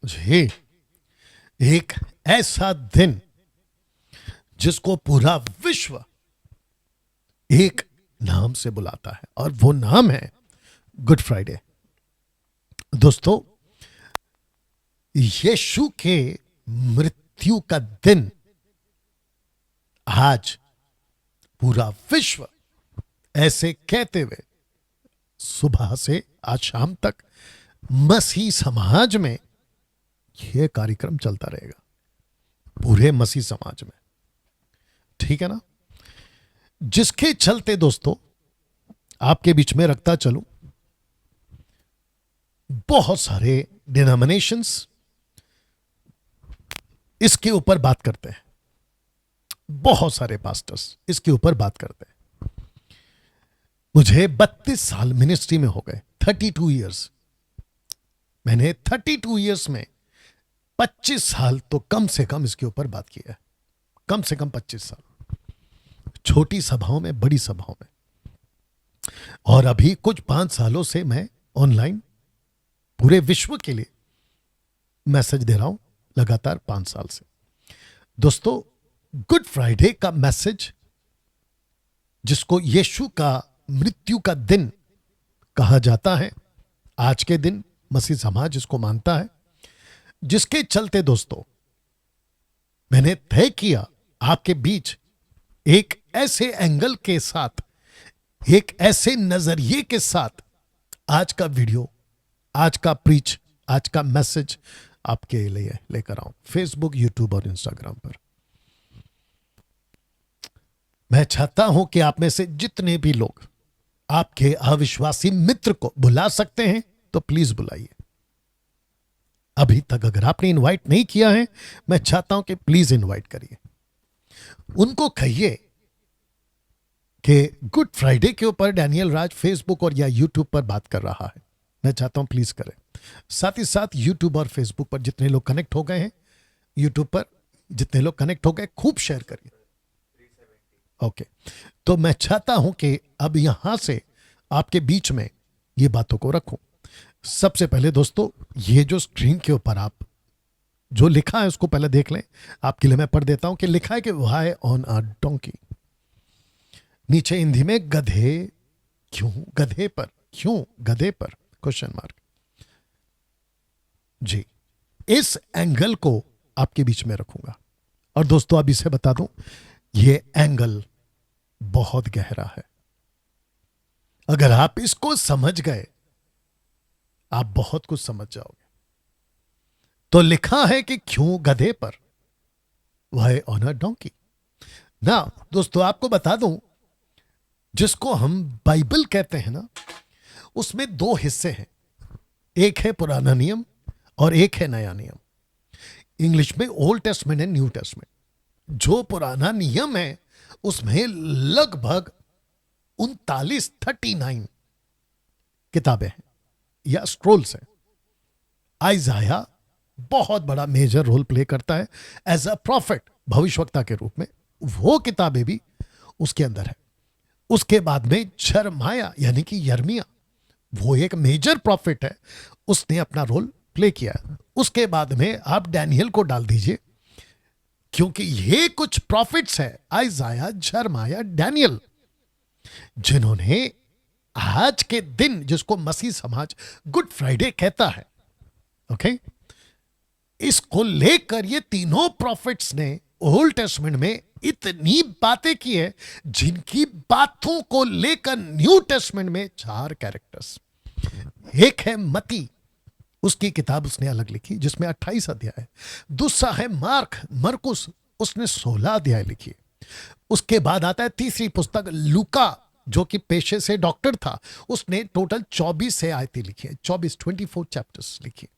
जी, एक ऐसा दिन जिसको पूरा विश्व एक नाम से बुलाता है और वो नाम है गुड फ्राइडे। दोस्तों, यीशु के मृत्यु का दिन आज पूरा विश्व ऐसे कहते हुए सुबह से आज शाम तक मसीह समाज में यह कार्यक्रम चलता रहेगा, पूरे मसीह समाज में। ठीक है ना? जिसके चलते दोस्तों आपके बीच में रखता चलूं, बहुत सारे डिनोमिनेशंस इसके ऊपर बात करते हैं, बहुत सारे पास्टर्स इसके ऊपर बात करते हैं। मुझे 32 साल मिनिस्ट्री में हो गए, 32 इयर्स। मैंने 32 इयर्स में 25 साल तो कम से कम इसके ऊपर बात की है, कम से कम 25 साल, छोटी सभाओं में, बड़ी सभाओं में। और अभी कुछ 5 सालों से मैं ऑनलाइन पूरे विश्व के लिए मैसेज दे रहा हूं, लगातार 5 साल से। दोस्तों, गुड फ्राइडे का मैसेज, जिसको यीशु का मृत्यु का दिन कहा जाता है, आज के दिन मसीह समाज इसको मानता है, जिसके चलते दोस्तों मैंने तय किया आपके बीच एक ऐसे एंगल के साथ, एक ऐसे नजरिए के साथ आज का वीडियो, आज का प्रीच, आज का मैसेज आपके लिए लेकर आऊं, फेसबुक, यूट्यूब और इंस्टाग्राम पर। मैं चाहता हूं कि आप में से जितने भी लोग आपके अविश्वासी मित्र को बुला सकते हैं तो प्लीज बुलाइए। अभी तक अगर आपने इनवाइट नहीं किया है, मैं चाहता हूं कि प्लीज इनवाइट करिए। उनको कहिए कि गुड फ्राइडे के ऊपर डैनियल राज फेसबुक और या यूट्यूब पर बात कर रहा है। मैं चाहता हूं प्लीज करें। साथ ही साथ यूट्यूब और फेसबुक पर जितने लोग कनेक्ट हो गए हैं, यूट्यूब पर जितने लोग कनेक्ट हो गए, खूब शेयर करिए। ओके, तो मैं चाहता हूं कि अब यहां से आपके बीच में ये बातों को रखूं। सबसे पहले दोस्तों, ये जो स्क्रीन के ऊपर आप जो लिखा है उसको पहले देख लें। आपके लिए मैं पढ़ देता हूं कि लिखा है कि वाई ऑन अ डोंकी। नीचे हिंदी में गधे क्यों, गधे पर क्यों, गधे पर क्वेश्चन मार्क। जी, इस एंगल को आपके बीच में रखूंगा। और दोस्तों, अब इसे बता दूं, ये एंगल बहुत गहरा है। अगर आप इसको समझ गए, आप बहुत कुछ समझ जाओगे। तो लिखा है कि क्यों गधे पर, वाई ऑन अ डोंकी। ना दोस्तों, आपको बता दूं, जिसको हम बाइबल कहते हैं ना, उसमें 2 हिस्से हैं। एक है पुराना नियम और एक है नया नियम। इंग्लिश में old testament and new testament. जो पुराना नियम है उसमें लगभग 39 किताबें हैं या स्क्रोल्स हैं। आइजाया बहुत बड़ा मेजर रोल प्ले करता है एज अ प्रॉफिट, भविष्यवक्ता के रूप में। वो किताबें भी उसके अंदर है। उसके बाद में यिर्मयाह यानी कि यर्मिया, वो एक मेजर प्रॉफिट है, उसने अपना रोल प्ले किया। उसके बाद में आप डैनियल को डाल दीजिए, क्योंकि ये कुछ प्रॉफिट्स है, आइजाया, यिर्मयाह, डैनियल, जिन्होंने आज के दिन, जिसको मसीह समाज गुड फ्राइडे कहता है, ओके, इसको लेकर ये तीनों प्रॉफिट्स ने ओल्ड टेस्टमेंट में इतनी बातें की है, जिनकी बातों को लेकर न्यू टेस्टमेंट में 4 कैरेक्टर्स। एक है मती, उसकी किताब उसने अलग लिखी जिसमें 28 अध्याय है। दूसरा है मार्क, मरकुस, उसने 16 अध्याय लिखी। उसके बाद आता है तीसरी पुस्तक लूका, जो कि पेशे से डॉक्टर था, उसने टोटल 24 से आयतें लिखी है, 24 चैप्टर्स लिखी।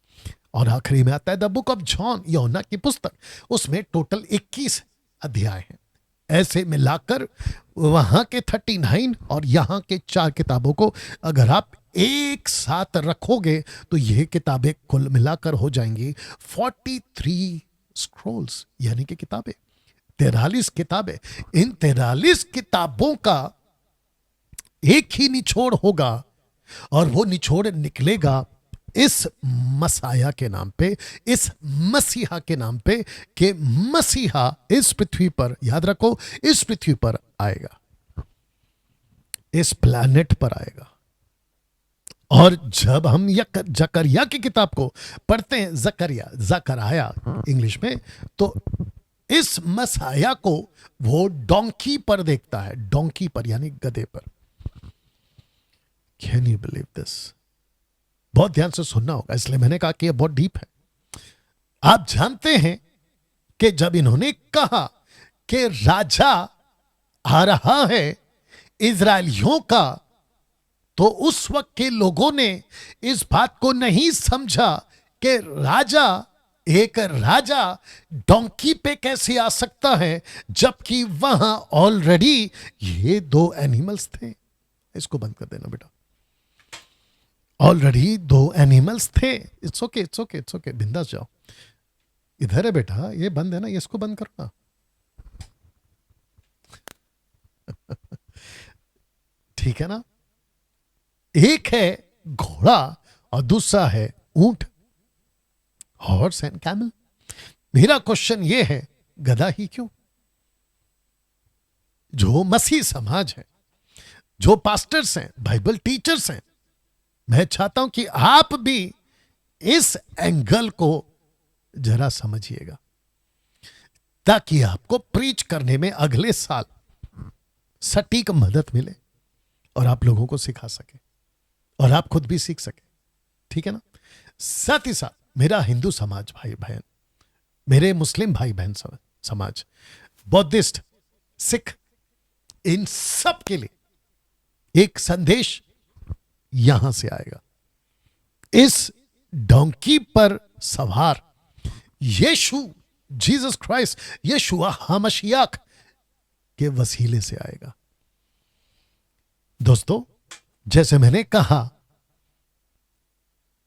और आखिरी में आता है द बुक ऑफ जॉन, यूहन्ना की पुस्तक, उसमें टोटल 21 अध्याय हैं। ऐसे मिलाकर वहां के 39 और यहां के 4 किताबों को अगर आप एक साथ रखोगे तो यह किताबें कुल मिलाकर हो जाएंगी 43 स्क्रोल्स, यानी कि किताबें, 43 किताबें। इन 43 किताबों का एक ही निचोड़ होगा और वो निचोड़ निकलेगा इस मसाया के नाम पे, इस मसीहा के नाम पे, कि मसीहा इस पृथ्वी पर, याद रखो, इस पृथ्वी पर आएगा, इस प्लैनेट पर आएगा। और जब हम जकरिया की किताब को पढ़ते हैं, जकराया इंग्लिश में, तो इस मसाया को वो डोंकी पर देखता है, डोंकी पर यानी गधे पर। Can you believe this? बहुत ध्यान से सुनना होगा, इसलिए मैंने कहा कि यह बहुत डीप है। आप जानते हैं कि जब इन्होंने कहा कि राजा आ रहा है इजरायलियों का, तो उस वक्त के लोगों ने इस बात को नहीं समझा कि एक राजा डोंकी पे कैसे आ सकता है, जबकि वहां ऑलरेडी ये 2 एनिमल्स थे। इसको बंद कर देना बेटा, ऑलरेडी 2 एनिमल्स थे। It's okay, it's okay, it's okay, बिंदास जाओ। इधर है बेटा, ये बंद है ना, ये इसको बंद करो ना। ठीक है ना? एक है घोड़ा और दूसरा है ऊंट, हॉर्स एंड कैमल। मेरा क्वेश्चन ये है, गधा ही क्यों? जो मसीह समाज है, जो पास्टर्स हैं, बाइबल टीचर्स हैं, मैं चाहता हूं कि आप भी इस एंगल को जरा समझिएगा, ताकि आपको प्रीच करने में अगले साल सटीक मदद मिले और आप लोगों को सिखा सके और आप खुद भी सीख सके। ठीक है ना? साथ ही साथ मेरा हिंदू समाज भाई बहन, मेरे मुस्लिम भाई बहन समाज, बौद्धिस्ट, सिख, इन सब के लिए एक संदेश यहां से आएगा। इस डोंकी पर सवार यीशु, जीसस क्राइस्ट, यीशुआ हमशियाक के वसीले से आएगा। दोस्तों, जैसे मैंने कहा,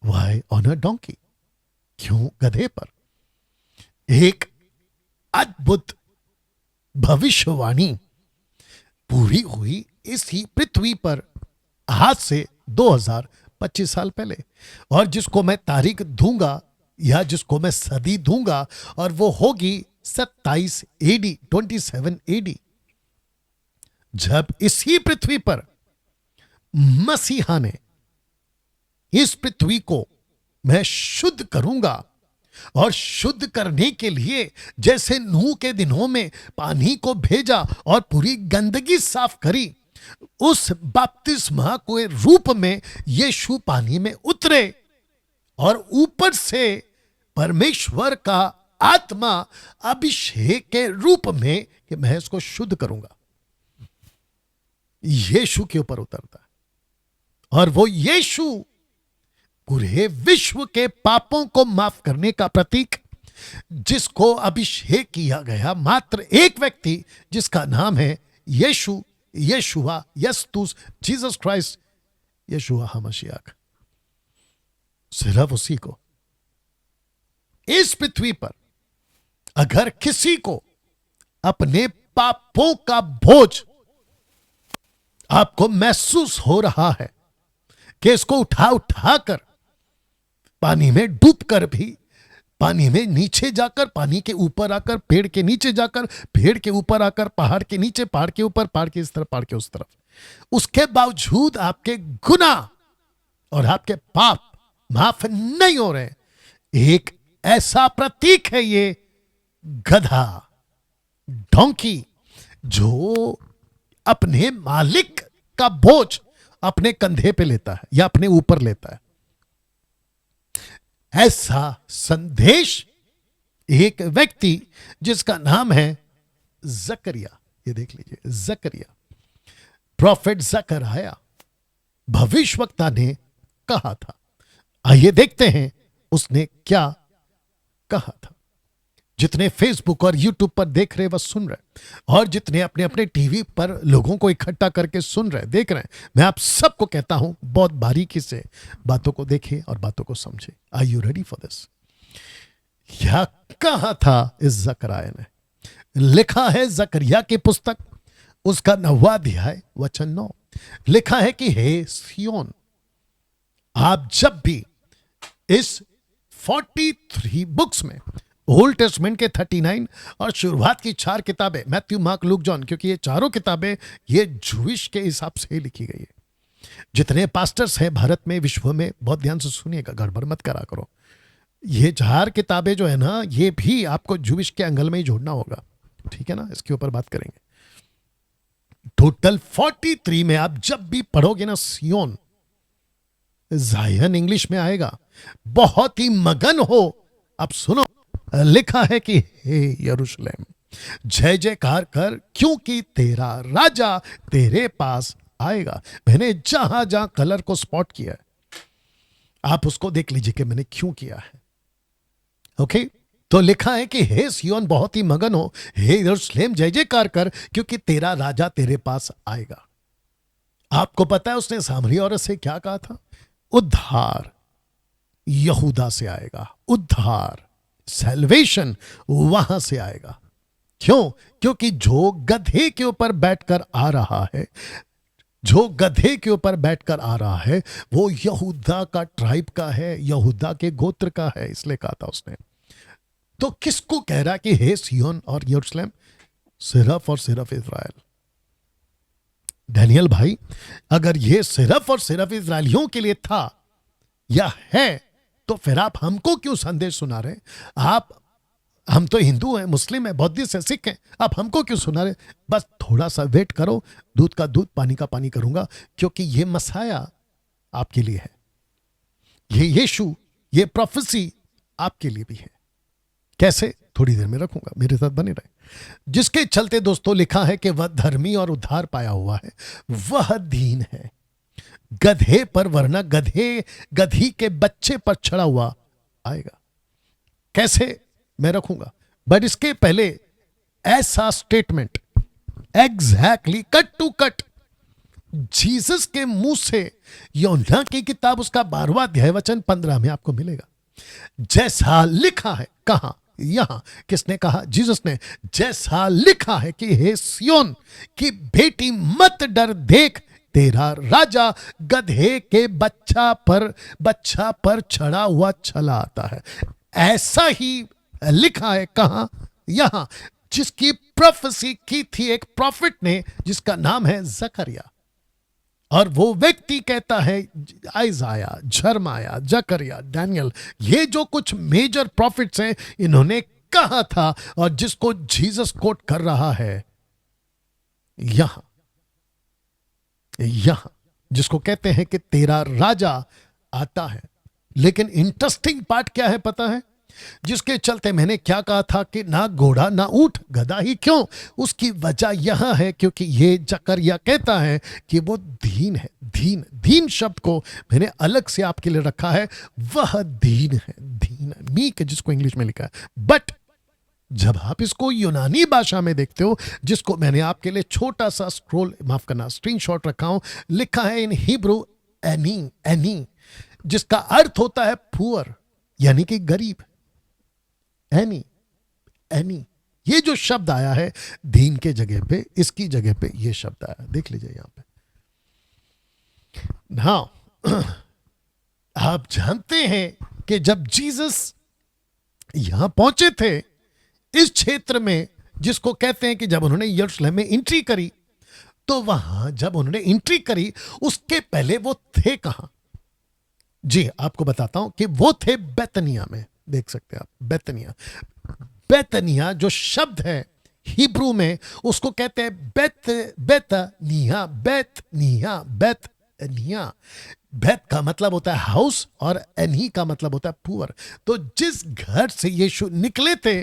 व्हाई ऑन अ डोंकी? क्यों गधे पर? एक अद्भुत भविष्यवाणी पूरी हुई इसी पृथ्वी पर आज से 2025 साल पहले, और जिसको मैं तारीख दूंगा या जिसको मैं सदी दूंगा, और वो होगी 27 एडी, 27 एडी, जब इसी पृथ्वी पर मसीहा ने इस पृथ्वी को मैं शुद्ध करूंगा, और शुद्ध करने के लिए जैसे नूह के दिनों में पानी को भेजा और पूरी गंदगी साफ करी, उस बपतिस्मा के रूप में यीशु पानी में उतरे और ऊपर से परमेश्वर का आत्मा अभिषेक के रूप में कि मैं इसको शुद्ध करूंगा, यीशु के ऊपर उतरता है। और वो यीशु पूरे विश्व के पापों को माफ करने का प्रतीक, जिसको अभिषेक किया गया मात्र एक व्यक्ति, जिसका नाम है यीशु, यशुआ, यस्तुस, जीसस क्राइस्ट, यशुआ हमशियाक। सिर्फ उसी को इस पृथ्वी पर अगर किसी को अपने पापों का बोझ आपको महसूस हो रहा है कि इसको उठा कर पानी में डूबकर भी, पानी में नीचे जाकर, पानी के ऊपर आकर, पेड़ के नीचे जाकर, पेड़ के ऊपर आकर, पहाड़ के नीचे, पहाड़ के ऊपर, पहाड़ के इस तरफ, पहाड़ के उस तरफ, उसके बावजूद आपके गुनाह और आपके पाप माफ नहीं हो रहे, एक ऐसा प्रतीक है ये गधा, डोंकी, जो अपने मालिक का बोझ अपने कंधे पे लेता है या अपने ऊपर लेता है। ऐसा संदेश एक व्यक्ति जिसका नाम है जकरिया, ये देख लीजिए, जकरिया, प्रॉफिट जकरिया, भविष्यवक्ता ने कहा था। आइए देखते हैं उसने क्या कहा था। जितने फेसबुक और यूट्यूब पर देख रहे, वह सुन रहे, और जितने अपने अपने टीवी पर लोगों को इकट्ठा करके सुन रहे, देख रहे हैं, मैं आप सबको कहता हूं, बहुत बारीकी से बातों को देखें और बातों को समझें। Are you ready for this? क्या कहा था इस जकरिया ने? लिखा है जकरिया की पुस्तक, उसका 9वां अध्याय वचन 9, लिखा है कि हे सियोन, आप जब भी इस 43 बुक्स में, ओल्ड टेस्टमेंट के 39 और शुरुआत की 4 किताबें, मैथ्यू, मार्क, लूक, जॉन, क्योंकि ये चारों किताबें ये जूइश के हिसाब से लिखी गई है। जितने पास्टर्स हैं भारत में, विश्व में, बहुत ध्यान से सुनिएगा, गड़बड़ मत करा करो। ये 4 किताबें जो है ना, ये भी आपको जूइश के एंगल में ही जोड़ना होगा, ठीक है ना, इसके ऊपर बात करेंगे। टोटल 43 में आप जब भी पढ़ोगे ना, सियोन, जायन इंग्लिश में आएगा, बहुत ही मगन हो। अब सुनो, लिखा है कि हे यरूशलेम, जय जयकार कर, क्योंकि तेरा राजा तेरे पास आएगा। मैंने जहां जहां कलर को स्पॉट किया है, आप उसको देख लीजिए कि मैंने क्यों किया है। ओके, तो लिखा है कि हे सियोन, बहुत ही मगन हो, हे यरूशलेम, जय जयकार कर, क्योंकि तेरा राजा तेरे पास आएगा। आपको पता है उसने सामरी औरत से क्या कहा था? उद्धार यहूदा से आएगा, उद्धार, सैल्वेशन वहां से आएगा। क्यों? क्योंकि जो गधे के ऊपर बैठकर आ रहा है, जो गधे के ऊपर बैठकर आ रहा है, वो यहूदा का ट्राइब का है, यहूदा के गोत्र का है, इसलिए कहा था उसने। तो किसको कह रहा कि हे सियोन और यरूशलेम? सिर्फ और सिर्फ इज़राइल। डैनियल भाई, अगर ये सिर्फ और सिर्फ इज़राइलियों के लिए था या है, तो फिर आप हमको क्यों संदेश सुना रहे? हम तो हिंदू हैं, मुस्लिम हैं, बौद्धिस्ट हैं, सिख हैं, आप हमको क्यों सुना रहे? बस थोड़ा सा वेट करो, दूध का दूध, पानी का पानी करूंगा, क्योंकि ये मसाया आपके लिए है, ये यीशु, ये प्रोफेसी आपके लिए भी है। कैसे? थोड़ी देर में रखूंगा, मेरे साथ बने रहे। जिसके चलते दोस्तों लिखा है कि वह धर्मी और उद्धार पाया हुआ है, वह दीन है, गधे पर, वरना गधी के बच्चे पर चढ़ा हुआ आएगा। कैसे? मैं रखूंगा, बट इसके पहले ऐसा statement exactly cut to cut Jesus के मुंह से यूहन्ना की किताब उसका 12वां अध्याय वचन 15 में आपको मिलेगा। जैसा लिखा है, कहां? यहां। किसने कहा? जीसस ने। जैसा लिखा है कि हे सियोन की बेटी, मत डर, देख तेरा राजा गधे के बच्चा पर चढ़ा हुआ चला आता है। ऐसा ही लिखा है, कहां? यहां। जिसकी प्रोफेसी की थी एक प्रॉफिट ने, जिसका नाम है जकरिया, और वो व्यक्ति कहता है, आइजाया, झरमाया, जकरिया, डैनियल, ये जो कुछ मेजर प्रॉफिट्स हैं, इन्होंने कहा था, और जिसको जीसस कोट कर रहा है यहां, जिसको कहते हैं कि तेरा राजा आता है। लेकिन इंटरेस्टिंग पार्ट क्या है पता है? जिसके चलते मैंने क्या कहा था कि ना घोड़ा ना ऊंट, गधा ही क्यों? उसकी वजह यहां है क्योंकि ये जकरिया कहता है कि वो दीन है। दीन शब्द को मैंने अलग से आपके लिए रखा है, वह दीन है, दीन, मीक, जिसको इंग्लिश में लिखा है। बट जब आप इसको यूनानी भाषा में देखते हो, जिसको मैंने आपके लिए छोटा सा स्क्रीनशॉट रखा हूं, लिखा है इन हिब्रू एनी, जिसका अर्थ होता है पुअर, यानी कि गरीब। एनी, ये जो शब्द आया है दीन के जगह पे, इसकी जगह पे ये शब्द आया, देख लीजिए यहां पे। नाउ आप जानते हैं कि जब जीसस यहां पहुंचे थे इस क्षेत्र में, जिसको कहते हैं कि जब उन्होंने यरूशलेम में एंट्री करी, तो वहां जब उन्होंने एंट्री करी उसके पहले वो थे कहां? जी आपको बताता हूं कि वो थे बैतनिया में। देख सकते हैं आप, बैतनिया जो शब्द है हिब्रू में, उसको कहते हैं बैतनिया। बैत का मतलब होता है हाउस, और एनी का मतलब होता है पुअर। तो जिस घर से यीशु निकले थे,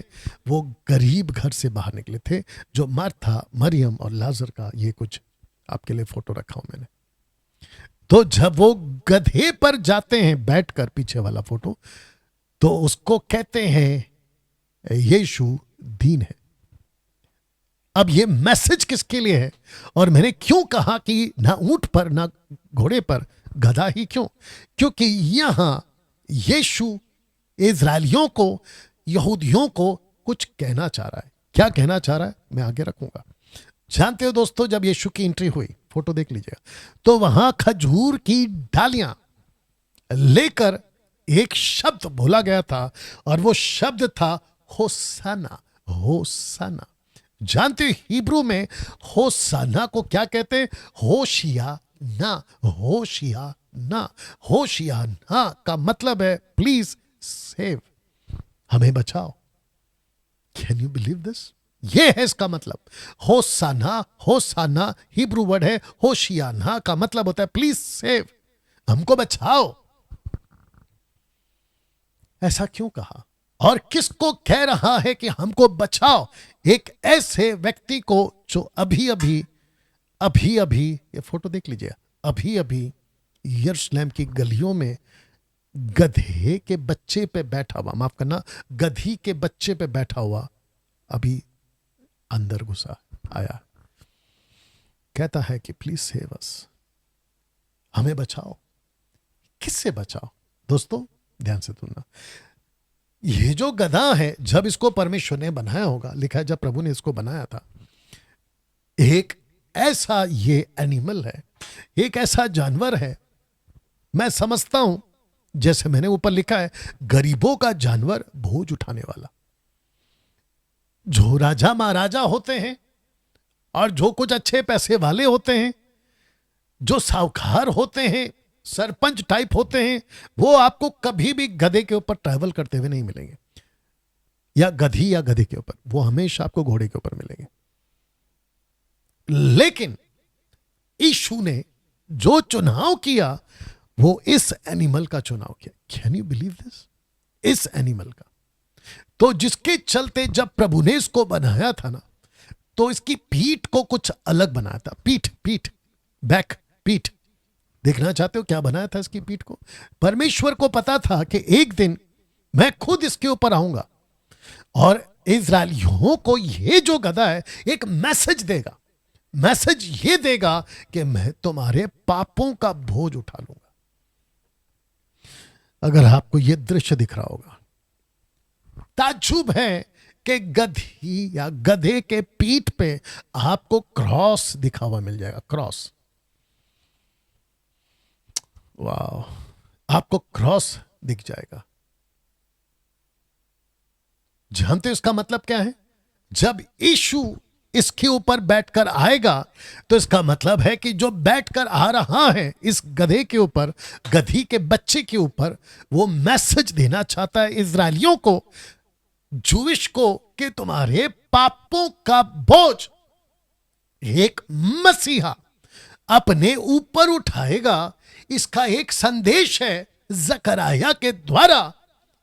वो गरीब घर से बाहर निकले थे, जो मार्था, मरियम और लाजर का, ये कुछ आपके लिए फोटो रखा हूं मैंने। तो जब वो गधे पर जाते हैं बैठकर, पीछे वाला फोटो, तो उसको कहते हैं यीशु दीन है। अब ये मैसेज किसके लिए है, और मैंने क्यों कहा कि ना ऊंट पर ना घोड़े पर, गधा ही क्यों? क्योंकि यहां यीशु इजरायलियों को, यहूदियों को कुछ कहना चाह रहा है। क्या कहना चाह रहा है मैं आगे रखूंगा। जानते हो दोस्तों, जब यीशु की एंट्री हुई, फोटो देख लीजिएगा, तो वहां खजूर की डालियां लेकर एक शब्द बोला गया था और वो शब्द था होसाना। होसाना, जानते हो हिब्रू में होसाना को क्या कहते हैं? होशियाना। होशियाना, होशियाना का मतलब है प्लीज सेव, हमें बचाओ। Can you believe this? ये है इसका मतलब। होसाना, होसाना हिब्रू वर्ड है, होशियाना का मतलब होता है प्लीज सेव, हमको बचाओ। ऐसा क्यों कहा और किसको कह रहा है कि हमको बचाओ? एक ऐसे व्यक्ति को जो अभी अभी ये फोटो देख लीजिए, अभी अभी यरूशलेम की गलियों में गधे के बच्चे पे बैठा हुआ, माफ करना, गधी के बच्चे पे बैठा हुआ अभी अंदर घुसा आया, कहता है कि प्लीज सेव अस, हमें बचाओ। किससे बचाओ? दोस्तों ध्यान से सुनना, ये जो गधा है, जब इसको परमेश्वर ने बनाया होगा, लिखा है जब प्रभु ने इसको बनाया था, एक ऐसा ये एनिमल है, एक ऐसा जानवर है, मैं समझता हूं जैसे मैंने ऊपर लिखा है, गरीबों का जानवर, बोझ उठाने वाला। जो राजा महाराजा होते हैं और जो कुछ अच्छे पैसे वाले होते हैं, जो साहूकार होते हैं, सरपंच टाइप होते हैं, वो आपको कभी भी गधे के ऊपर ट्रैवल करते हुए नहीं मिलेंगे, या गधी या गधे के ऊपर, वो हमेशा आपको घोड़े के ऊपर मिलेंगे। लेकिन यीशु ने जो चुनाव किया वो इस एनिमल का चुनाव किया। Can you believe this? इस एनिमल का, तो जिसके चलते जब प्रभु ने इसको बनाया था ना, तो इसकी पीठ को कुछ अलग बनाया था। पीठ, पीठ, बैक, पीठ। देखना चाहते हो क्या बनाया था इसकी पीठ को? परमेश्वर को पता था कि एक दिन मैं खुद इसके ऊपर आऊंगा और इजरायलियों को ये जो गधा है एक मैसेज देगा। मैसेज ये देगा कि मैं तुम्हारे पापों का बोझ उठा लूंगा। अगर आपको ये दृश्य दिख रहा होगा, ताज्जुब है कि गधी या गधे के पीठ पे आपको क्रॉस दिखा हुआ मिल जाएगा। क्रॉस, वाह, आपको क्रॉस दिख जाएगा। जानते हो इसका मतलब क्या है? जब यीशु इसके ऊपर बैठकर आएगा तो इसका मतलब है कि जो बैठकर आ रहा है इस गधे के ऊपर, गधी के बच्चे के ऊपर, वो मैसेज देना चाहता है इजरायलियों को, जूविश को, कि तुम्हारे पापों का बोझ एक मसीहा अपने ऊपर उठाएगा। इसका एक संदेश है जकरिया के द्वारा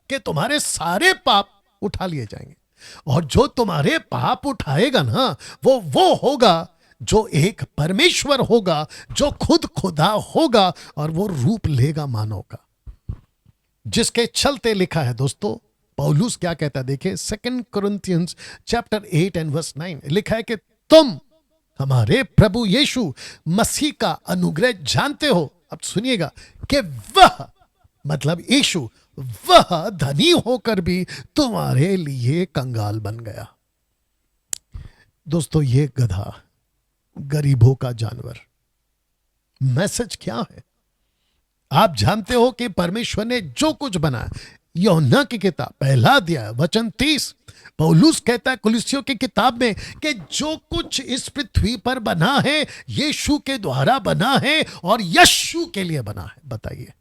कि तुम्हारे सारे पाप उठा लिए जाएंगे, और जो तुम्हारे पाप उठाएगा ना, वो होगा जो एक परमेश्वर होगा, जो खुद खुदा होगा, और वो रूप लेगा मानव का। जिसके चलते लिखा है दोस्तों, पौलुस क्या कहता है देखिए, 2 कोरिन्थियंस चैप्टर 8 एंड वर्स 9 लिखा है कि तुम हमारे प्रभु यीशु मसीह का अनुग्रह जानते हो। अब सुनिएगा कि वह, मतलब यीशु, वह धनी होकर भी तुम्हारे लिए कंगाल बन गया। दोस्तों ये गधा, गरीबों का जानवर, मैसेज क्या है? आप जानते हो कि परमेश्वर ने जो कुछ बनाया, यूहन्ना की किताब पहला अध्याय वचन 30, पौलुस कहता है कुलिस्सियों की किताब में कि जो कुछ इस पृथ्वी पर बना है यीशु के द्वारा बना है और यीशु के लिए बना है। बताइए,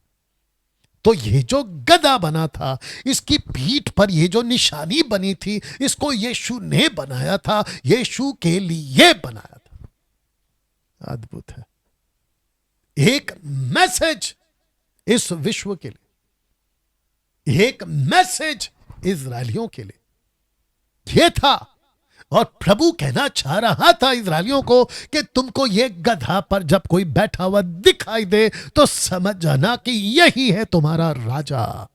तो ये जो गधा बना था, इसकी पीठ पर ये जो निशानी बनी थी, इसको यीशु ने बनाया था, यीशु के लिए बनाया था। अद्भुत है। एक मैसेज इस विश्व के लिए, एक मैसेज इजरायलियों के लिए ये था, और प्रभु कहना चाह रहा था इजरायलियों को कि तुमको ये गधा पर जब कोई बैठा हुआ दिखाई दे तो समझ जाना कि यही है तुम्हारा राजा,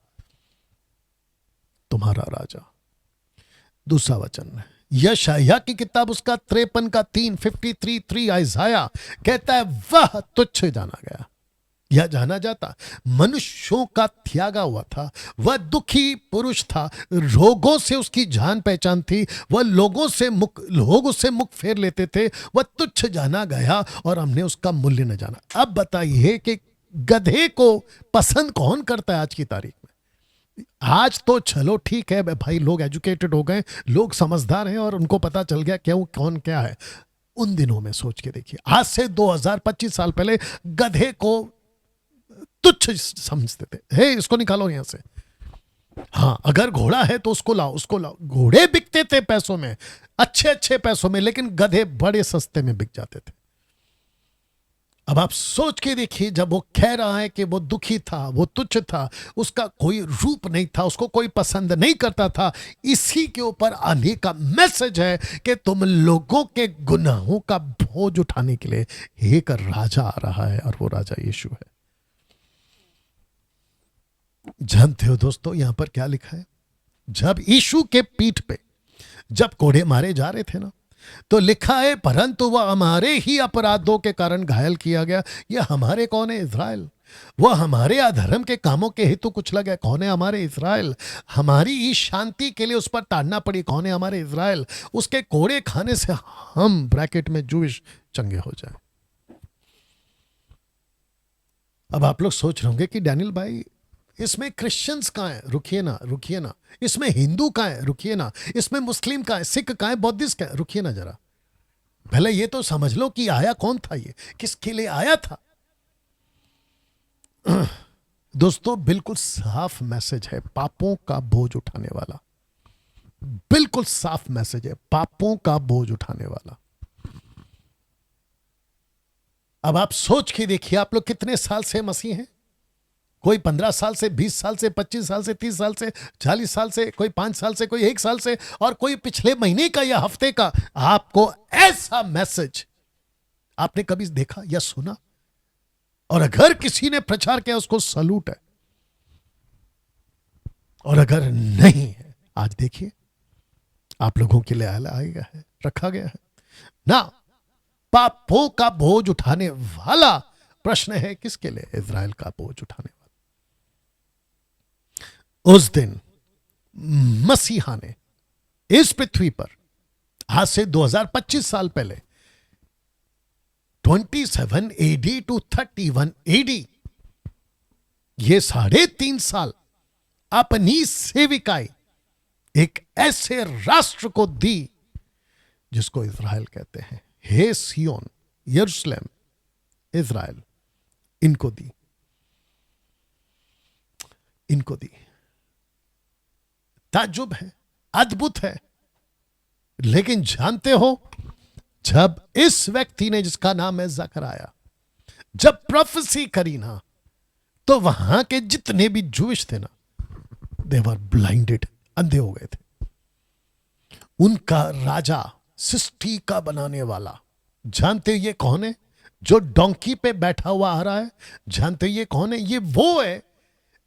तुम्हारा राजा। दूसरा वचन यशायाह की किताब उसका 53 का 3, 53:3 आइजाया कहता है, वह तुच्छ जाना गया या जाना जाता, मनुष्यों का त्यागा हुआ था, वह दुखी पुरुष था, रोगों से उसकी जान पहचान थी, वह लोग उससे मुख फेर लेते थे, वह तुच्छ जाना गया और हमने उसका मूल्य न जाना। अब बताइए कि गधे को पसंद कौन करता है आज की तारीख में? आज तो चलो ठीक है भाई, लोग एजुकेटेड हो गए, लोग समझदार हैं और उनको पता चल गया क्यों कौन क्या है। उन दिनों में सोच के देखिए, आज से 2025 साल पहले गधे को तुच्छ समझते थे, हे इसको निकालो यहां से। हाँ, अगर घोड़ा है तो उसको लाओ, उसको लाओ। घोड़े बिकते थे पैसों में, अच्छे अच्छे पैसों में, लेकिन गधे बड़े सस्ते में बिक जाते थे। अब आप सोच के देखिए, जब वो कह रहा है कि वो दुखी था, वो तुच्छ था, उसका कोई रूप नहीं था, उसको कोई पसंद नहीं करता था, इसी के ऊपर आने का मैसेज है कि तुम लोगों के गुनाहों का बोझ उठाने के लिए एक राजा आ रहा है, और वो राजा यीशु है। जानते हो दोस्तों, यहां पर क्या लिखा है? जब यीशु के पीठ पे जब कोड़े मारे जा रहे थे ना, तो लिखा है, परंतु वह हमारे ही अपराधों के कारण घायल किया गया। यह हमारे कौन है? इज़राइल। वह हमारे अधर्म के कामों के हेतु कुछ लगे। कौन है? हमारे इज़राइल। हमारी ही शांति के लिए उस पर ताड़ना पड़ी। कौन है? हमारे इज़राइल। उसके कोड़े खाने से हम, ब्रैकेट में जूश, चंगे हो जाए। अब आप लोग सोच रहे होंगे कि डैनियल भाई, इसमें क्रिश्चियंस कहाँ है? रुकिए ना, रुकिए ना। इसमें हिंदू कहाँ है? रुकिए ना। इसमें मुस्लिम कहाँ है? सिख कहाँ है? बौद्धिस्ट कहाँ है? रुकिए ना जरा, पहले ये तो समझ लो कि आया कौन था, ये किसके लिए आया था। दोस्तों, बिल्कुल साफ मैसेज है, पापों का बोझ उठाने वाला। बिल्कुल साफ मैसेज है, पापों का बोझ उठाने वाला। अब आप सोच के देखिए, आप लोग कितने साल से मसीह हैं? कोई 15 साल से, 20 साल से, 25 साल से, 30 साल से, 40 साल से, कोई 5 साल से, कोई 1 साल से, और कोई पिछले महीने का या हफ्ते का। आपको ऐसा मैसेज आपने कभी देखा या सुना? और अगर किसी ने प्रचार किया, उसको सलूट है। और अगर नहीं है, आज देखिए, आप लोगों के लिए आएगा है, रखा गया है ना। पापों का बोझ उठाने वाला। प्रश्न है किसके लिए? इज़राइल का बोझ उठाने वाला। उस दिन मसीहा ने इस पृथ्वी पर, आज से 2025 साल पहले, 27 एडी टू 31 एडी, ये 3.5 साल अपनी सेविकाई एक ऐसे राष्ट्र को दी जिसको इज़राइल कहते हैं। हे सियोन, यरूशलेम, इज़राइल, इनको दी, इनको दी। ताज्जुब है, अद्भुत है। लेकिन जानते हो, जब इस व्यक्ति ने, जिसका नाम है जकरया, जब प्रोफेसी करी ना, तो वहां के जितने भी जूश थे ना, दे वर ब्लाइंडेड, अंधे हो गए थे। उनका राजा, सृष्टि का बनाने वाला, जानते हो ये कौन है? जो डोंकी पे बैठा हुआ आ रहा है, जानते हो ये कौन है? ये वो है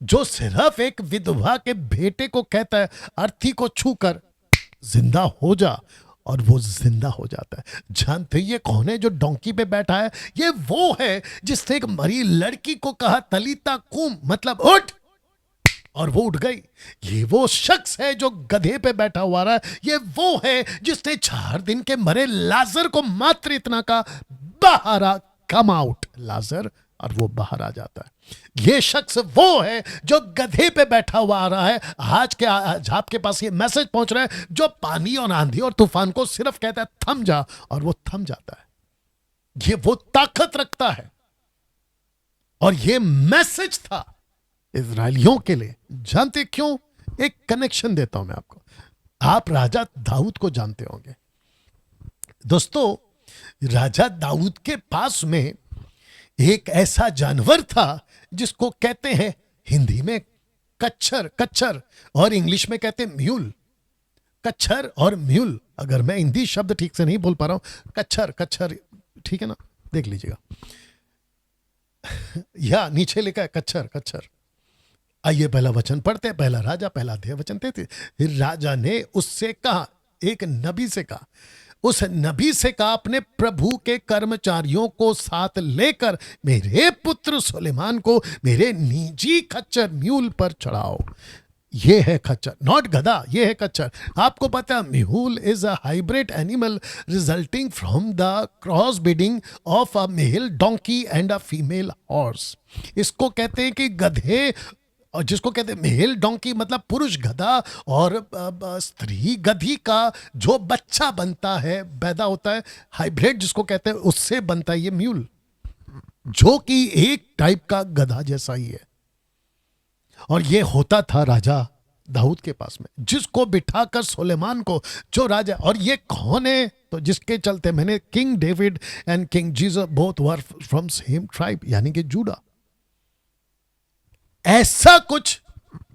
जो सिर्फ एक विधवा के बेटे को कहता है, अर्थी को छूकर जिंदा हो जा, और वो जिंदा हो जाता है। जानते ये कौन है जो डोंकी पे बैठा है? ये वो है जिसने एक मरी लड़की को कहा, तलीता कुम, मतलब उठ, और वो उठ गई। ये वो शख्स है जो गधे पे बैठा हुआ रहा है। ये वो है जिसने 4 दिन के मरे लाजर को मात्र इतना का, बाहर आ, कम आउट लाजर, और वो बाहर आ जाता है। ये शख्स वो है जो गधे पे बैठा हुआ आ रहा है। आज आपके पास ये मैसेज पहुंच रहा है, जो पानी और आंधी और तूफान को सिर्फ कहता है थम जा, और वो थम जाता है। ये वो ताकत रखता है। और ये मैसेज था इजरायलियों के लिए। जानते क्यों? एक कनेक्शन देता हूं मैं आपको। आप राजा दाऊद को जानते होंगे दोस्तों। राजा दाऊद के पास में एक ऐसा जानवर था जिसको कहते हैं हिंदी में कच्छर, कच्छर, और इंग्लिश में कहते हैं म्यूल। कच्छर और म्यूल, अगर मैं हिंदी शब्द ठीक से नहीं बोल पा रहा हूं, कच्छर, कच्छर, ठीक है ना, देख लीजिएगा, या नीचे लिखा है कच्छर, कच्छर। आइए पहला वचन पढ़ते हैं। पहला राजा, पहला अध्याय, वचन 33। राजा ने उससे कहा, एक नबी से कहा, उस नबी से कहा, अपने प्रभु के कर्मचारियों को साथ लेकर मेरे पुत्र सुलेमान को मेरे निजी खच्चर म्यूल पर चढ़ाओ। ये है खच्चर, नॉट गधा, ये है खच्चर। आपको पता है mule is a hybrid animal resulting from the cross breeding of a mail donkey and a female horse. इसको कहते हैं कि गधे और जिसको कहते हैं मेल डोंकी मतलब पुरुष गधा और स्त्री गधी का जो बच्चा बनता है, पैदा होता है, हाइब्रिड जिसको कहते हैं, उससे बनता है ये म्यूल, जो कि एक टाइप का गधा जैसा ही है। और ये होता था राजा दाऊद के पास में, जिसको बिठाकर सुलेमान को जो राजा, और ये कौन है, तो जिसके चलते मैंने king David and king Jesus both were from same tribe, यानी कि जूडा। ऐसा कुछ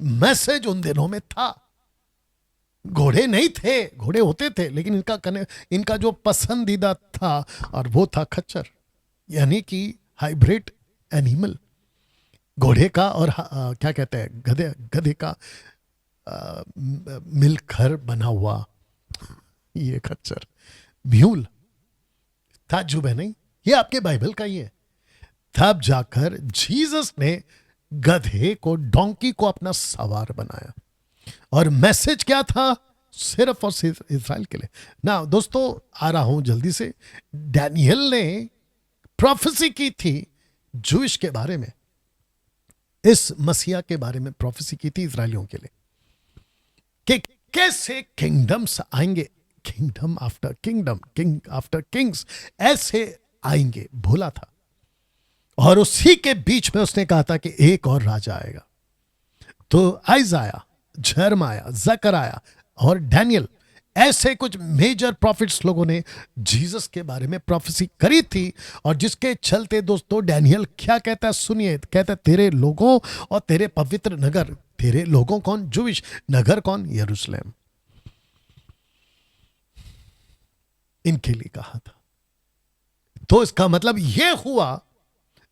मैसेज उन दिनों में था। घोड़े नहीं थे, घोड़े होते थे, लेकिन इनका जो पसंदीदा था और वो था खच्चर, यानी कि हाइब्रिड एनिमल, घोड़े का और क्या कहते हैं गधे का मिलकर बना हुआ ये खच्चर, म्यूल। ताज्जुब है नहीं, ये आपके बाइबल का ही है। तब जाकर जीसस ने गधे को, डोंकी को अपना सवार बनाया। और मैसेज क्या था? सिर्फ और सिर्फ इस्राएल के लिए ना। दोस्तों आ रहा हूं जल्दी से। डैनियल ने प्रोफेसी की थी जूश के बारे में, इस मसीहा के बारे में प्रोफेसी की थी इस्राएलियों के लिए, कि कैसे किंगडम्स आएंगे, kingdom after kingdom, king after Kings ऐसे आएंगे, बोला था। और उसी के बीच में उसने कहा था कि एक और राजा आएगा। तो आइज़ाया, जरमाया, जकराया और डैनियल, ऐसे कुछ मेजर प्रॉफिट्स लोगों ने जीसस के बारे में प्रोफेसी करी थी। और जिसके चलते दोस्तों डैनियल क्या कहता है, सुनिए, कहता है तेरे लोगों और तेरे पवित्र नगर, तेरे लोगों कौन? जूश, नगर कौन? यरूशलेम, इनके लिए कहा था। तो इसका मतलब यह हुआ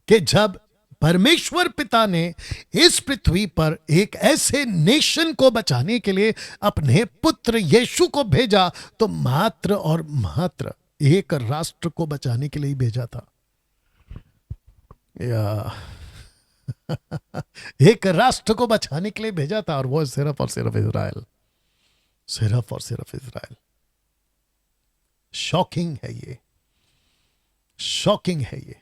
कि जब परमेश्वर पिता ने इस पृथ्वी पर एक ऐसे नेशन को बचाने के लिए अपने पुत्र यीशु को भेजा, तो मात्र और मात्र एक राष्ट्र को बचाने के लिए ही भेजा था। एक राष्ट्र को बचाने के लिए भेजा था, और वो सिर्फ और सिर्फ इज़राइल, सिर्फ और सिर्फ इज़राइल। शॉकिंग है ये, शॉकिंग है ये।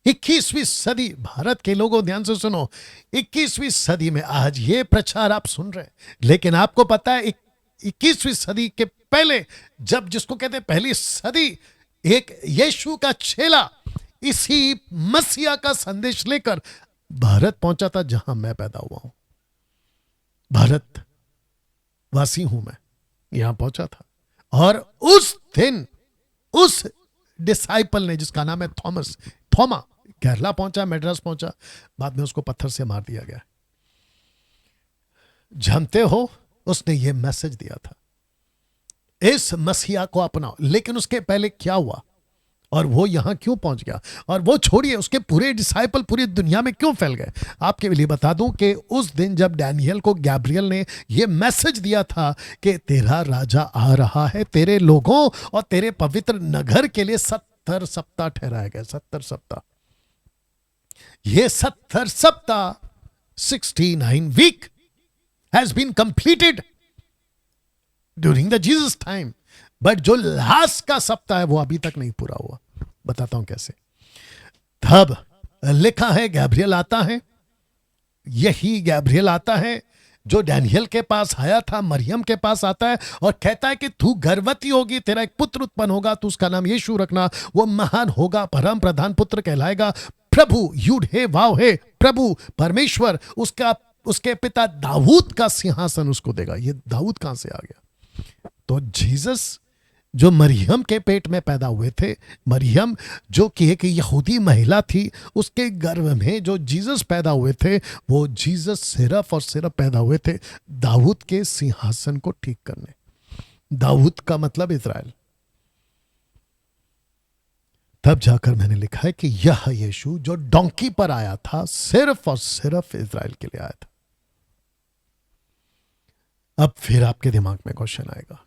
21वीं सदी, भारत के लोगों ध्यान से सुनो, 21वीं सदी में आज ये प्रचार आप सुन रहे हैं, लेकिन आपको पता है 21वीं सदी के पहले, जब जिसको कहते हैं पहली सदी, एक यीशु का चेला इसी मसीहा का संदेश लेकर भारत पहुंचा था, जहां मैं पैदा हुआ हूं। भारत वासी हूं मैं, यहां पहुंचा था। और उस दिन उस डिसाइपल ने, जिसका नाम है थोमा, केरला पहुंचा, मैड्रास पहुंचा, बाद में उसको पत्थर से मार दिया गया। जानते हो, उसने ये मैसेज दिया था, इस मसीहा को अपनाओ। लेकिन उसके पहले क्या हुआ, और वो यहां क्यों पहुंच गया, और वो छोड़िए, उसके पूरे डिसाइपल पूरी दुनिया में क्यों फैल गए। आपके लिए बता दूं कि उस दिन जब डैनियल को गैब्रियल ने यह मैसेज दिया था कि तेरा राजा आ रहा है, तेरे लोगों और तेरे पवित्र नगर के लिए 70 सप्ताह ठहराया गया। 70 सप्ताह, ये 70 सप्ताह, 69 week has been completed during the Jesus time, but जो लास्ट का सप्ताह है वो अभी तक नहीं पूरा हुआ। बताता हूं कैसे। तब लिखा है गैब्रियल आता है, यही गैब्रियल आता है जो डैनियल के पास आया था, मरियम के पास आता है और कहता है कि तू गर्भवती होगी, तेरा एक पुत्र उत्पन्न होगा, तू उसका नाम यीशु रखना, वो महान होगा, परम प्रधान पुत्र कहलाएगा, प्रभु, यूड हे वाव हे, प्रभु परमेश्वर उसके पिता दाऊद का सिंहासन उसको देगा। ये दाऊद कहां से आ गया? तो जीसस जो मरियम के पेट में पैदा हुए थे, मरियम जो कि एक यहूदी महिला थी, उसके गर्भ में जो जीसस पैदा हुए थे, वो जीसस सिर्फ और सिर्फ पैदा हुए थे दाऊद के सिंहासन को ठीक करने। दाऊद का मतलब इज़राइल। तब जाकर मैंने लिखा है कि यह यीशु जो डोंकी पर आया था, सिर्फ और सिर्फ इज़राइल के लिए आया था। अब फिर आपके दिमाग में क्वेश्चन आएगा,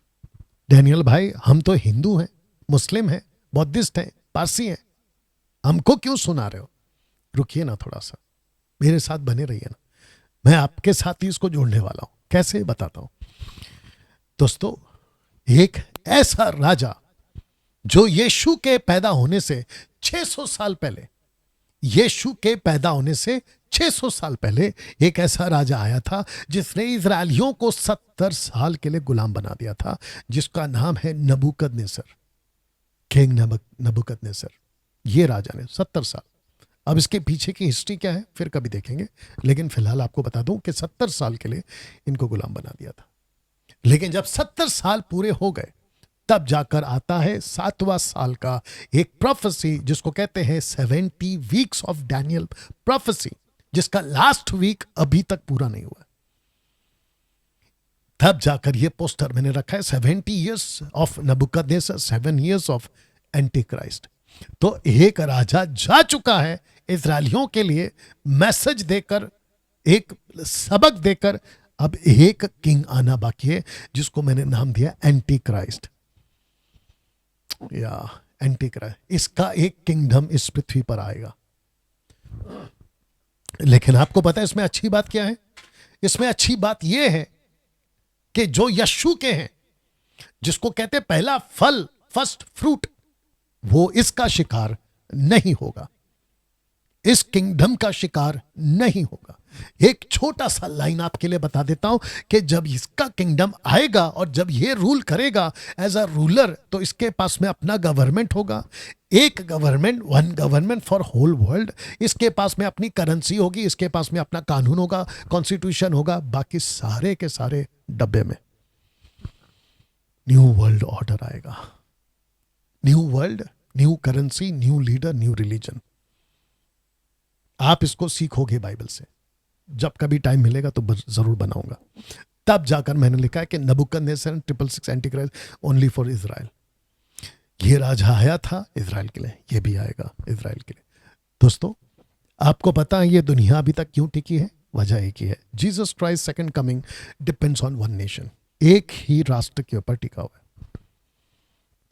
डैनियल भाई, हम तो हिंदू हैं, मुस्लिम हैं, बौद्धिस्ट हैं, पारसी हैं, हमको क्यों सुना रहे हो? रुकिए ना थोड़ा सा, मेरे साथ बने रहिए ना, मैं आपके साथ ही इसको जोड़ने वाला हूं। कैसे बताता हूं दोस्तों। एक ऐसा राजा जो यीशु के पैदा होने से 600 साल पहले, यीशु के पैदा होने से 600 साल पहले एक ऐसा राजा आया था जिसने इजरायलियों को 70 साल के लिए गुलाम बना दिया था, जिसका नाम है नबूकदनेस्सर, किंग नबूकदनेस्सर। ये राजा ने 70 साल। अब इसके पीछे की हिस्ट्री क्या है फिर कभी देखेंगे, लेकिन फिलहाल आपको बता दूं कि 70 साल के लिए इनको गुलाम बना दिया था। लेकिन जब 70 साल पूरे हो गए तब जाकर आता है 7वां साल का एक प्रोफेसी, जिसको कहते हैं 70 वीक्स ऑफ डैनियल प्रोफेसी, जिसका लास्ट वीक अभी तक पूरा नहीं हुआ। तब जाकर ये पोस्टर मैंने रखा है 70 years of Nebuchadnezzar, 7 years of anti Christ. तो एक राजा जा चुका है इजरायलियों के लिए मैसेज देकर, एक सबक देकर। अब एक किंग आना बाकी है जिसको मैंने नाम दिया एंटी क्राइस्ट या एंटी क्राइस्ट। इसका एक किंगडम इस पृथ्वी पर आएगा। लेकिन आपको पता है इसमें अच्छी बात क्या है? इसमें अच्छी बात यह है कि जो यीशु के हैं, जिसको कहते हैं पहला फल, फर्स्ट फ्रूट, वो इसका शिकार नहीं होगा, इस किंगडम का शिकार नहीं होगा। एक छोटा सा लाइन आपके लिए बता देता हूं कि जब इसका किंगडम आएगा और जब ये रूल करेगा एज अ रूलर, तो इसके पास में अपना गवर्नमेंट होगा, एक government, one government for whole world. इसके पास में अपनी करेंसी होगी, इसके पास में अपना कानून होगा, कॉन्स्टिट्यूशन होगा, बाकी सारे के सारे डब्बे में न्यू वर्ल्ड ऑर्डर आएगा। New world, new currency, new leader, new religion. आप इसको सीखोगे बाइबल से, जब कभी टाइम मिलेगा तो जरूर बनाऊंगा। तब जाकर मैंने लिखा है कि नबूकदनेस्सर 666 एंटीक्राइस्ट ओनली फॉर इजराइल। ये राजा आया था इजराइल के लिए, ये भी आएगा इजराइल के लिए। दोस्तों, आपको पता है ये दुनिया अभी तक क्यों टिकी है? वजह एक ही है, Jesus Christ second coming depends on one nation. एक ही राष्ट्र के ऊपर टिका हुआ है,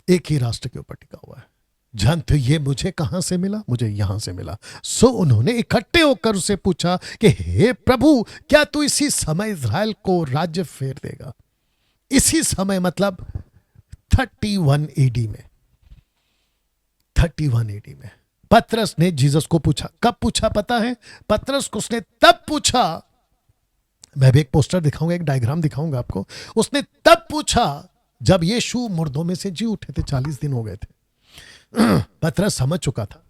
एक ही राष्ट्र के ऊपर टिका हुआ है। जानते हो ये मुझे कहां से मिला? मुझे यहां से मिला। सो उन्होंने इकट्ठे होकर उससे पूछा कि हे प्रभु, क्या तू इसी समय इजराइल को राज्य फेर देगा? इसी समय मतलब 31 एडी में, 31 एडी में पतरस ने जीसस को पूछा। कब पूछा पता है? पतरस को उसने तब पूछा, मैं भी एक पोस्टर दिखाऊंगा, एक डायग्राम दिखाऊंगा आपको। उसने तब पूछा जब यीशु मुर्दों में से जी उठे थे, 40 दिन हो गए थे। पतरस समझ चुका था,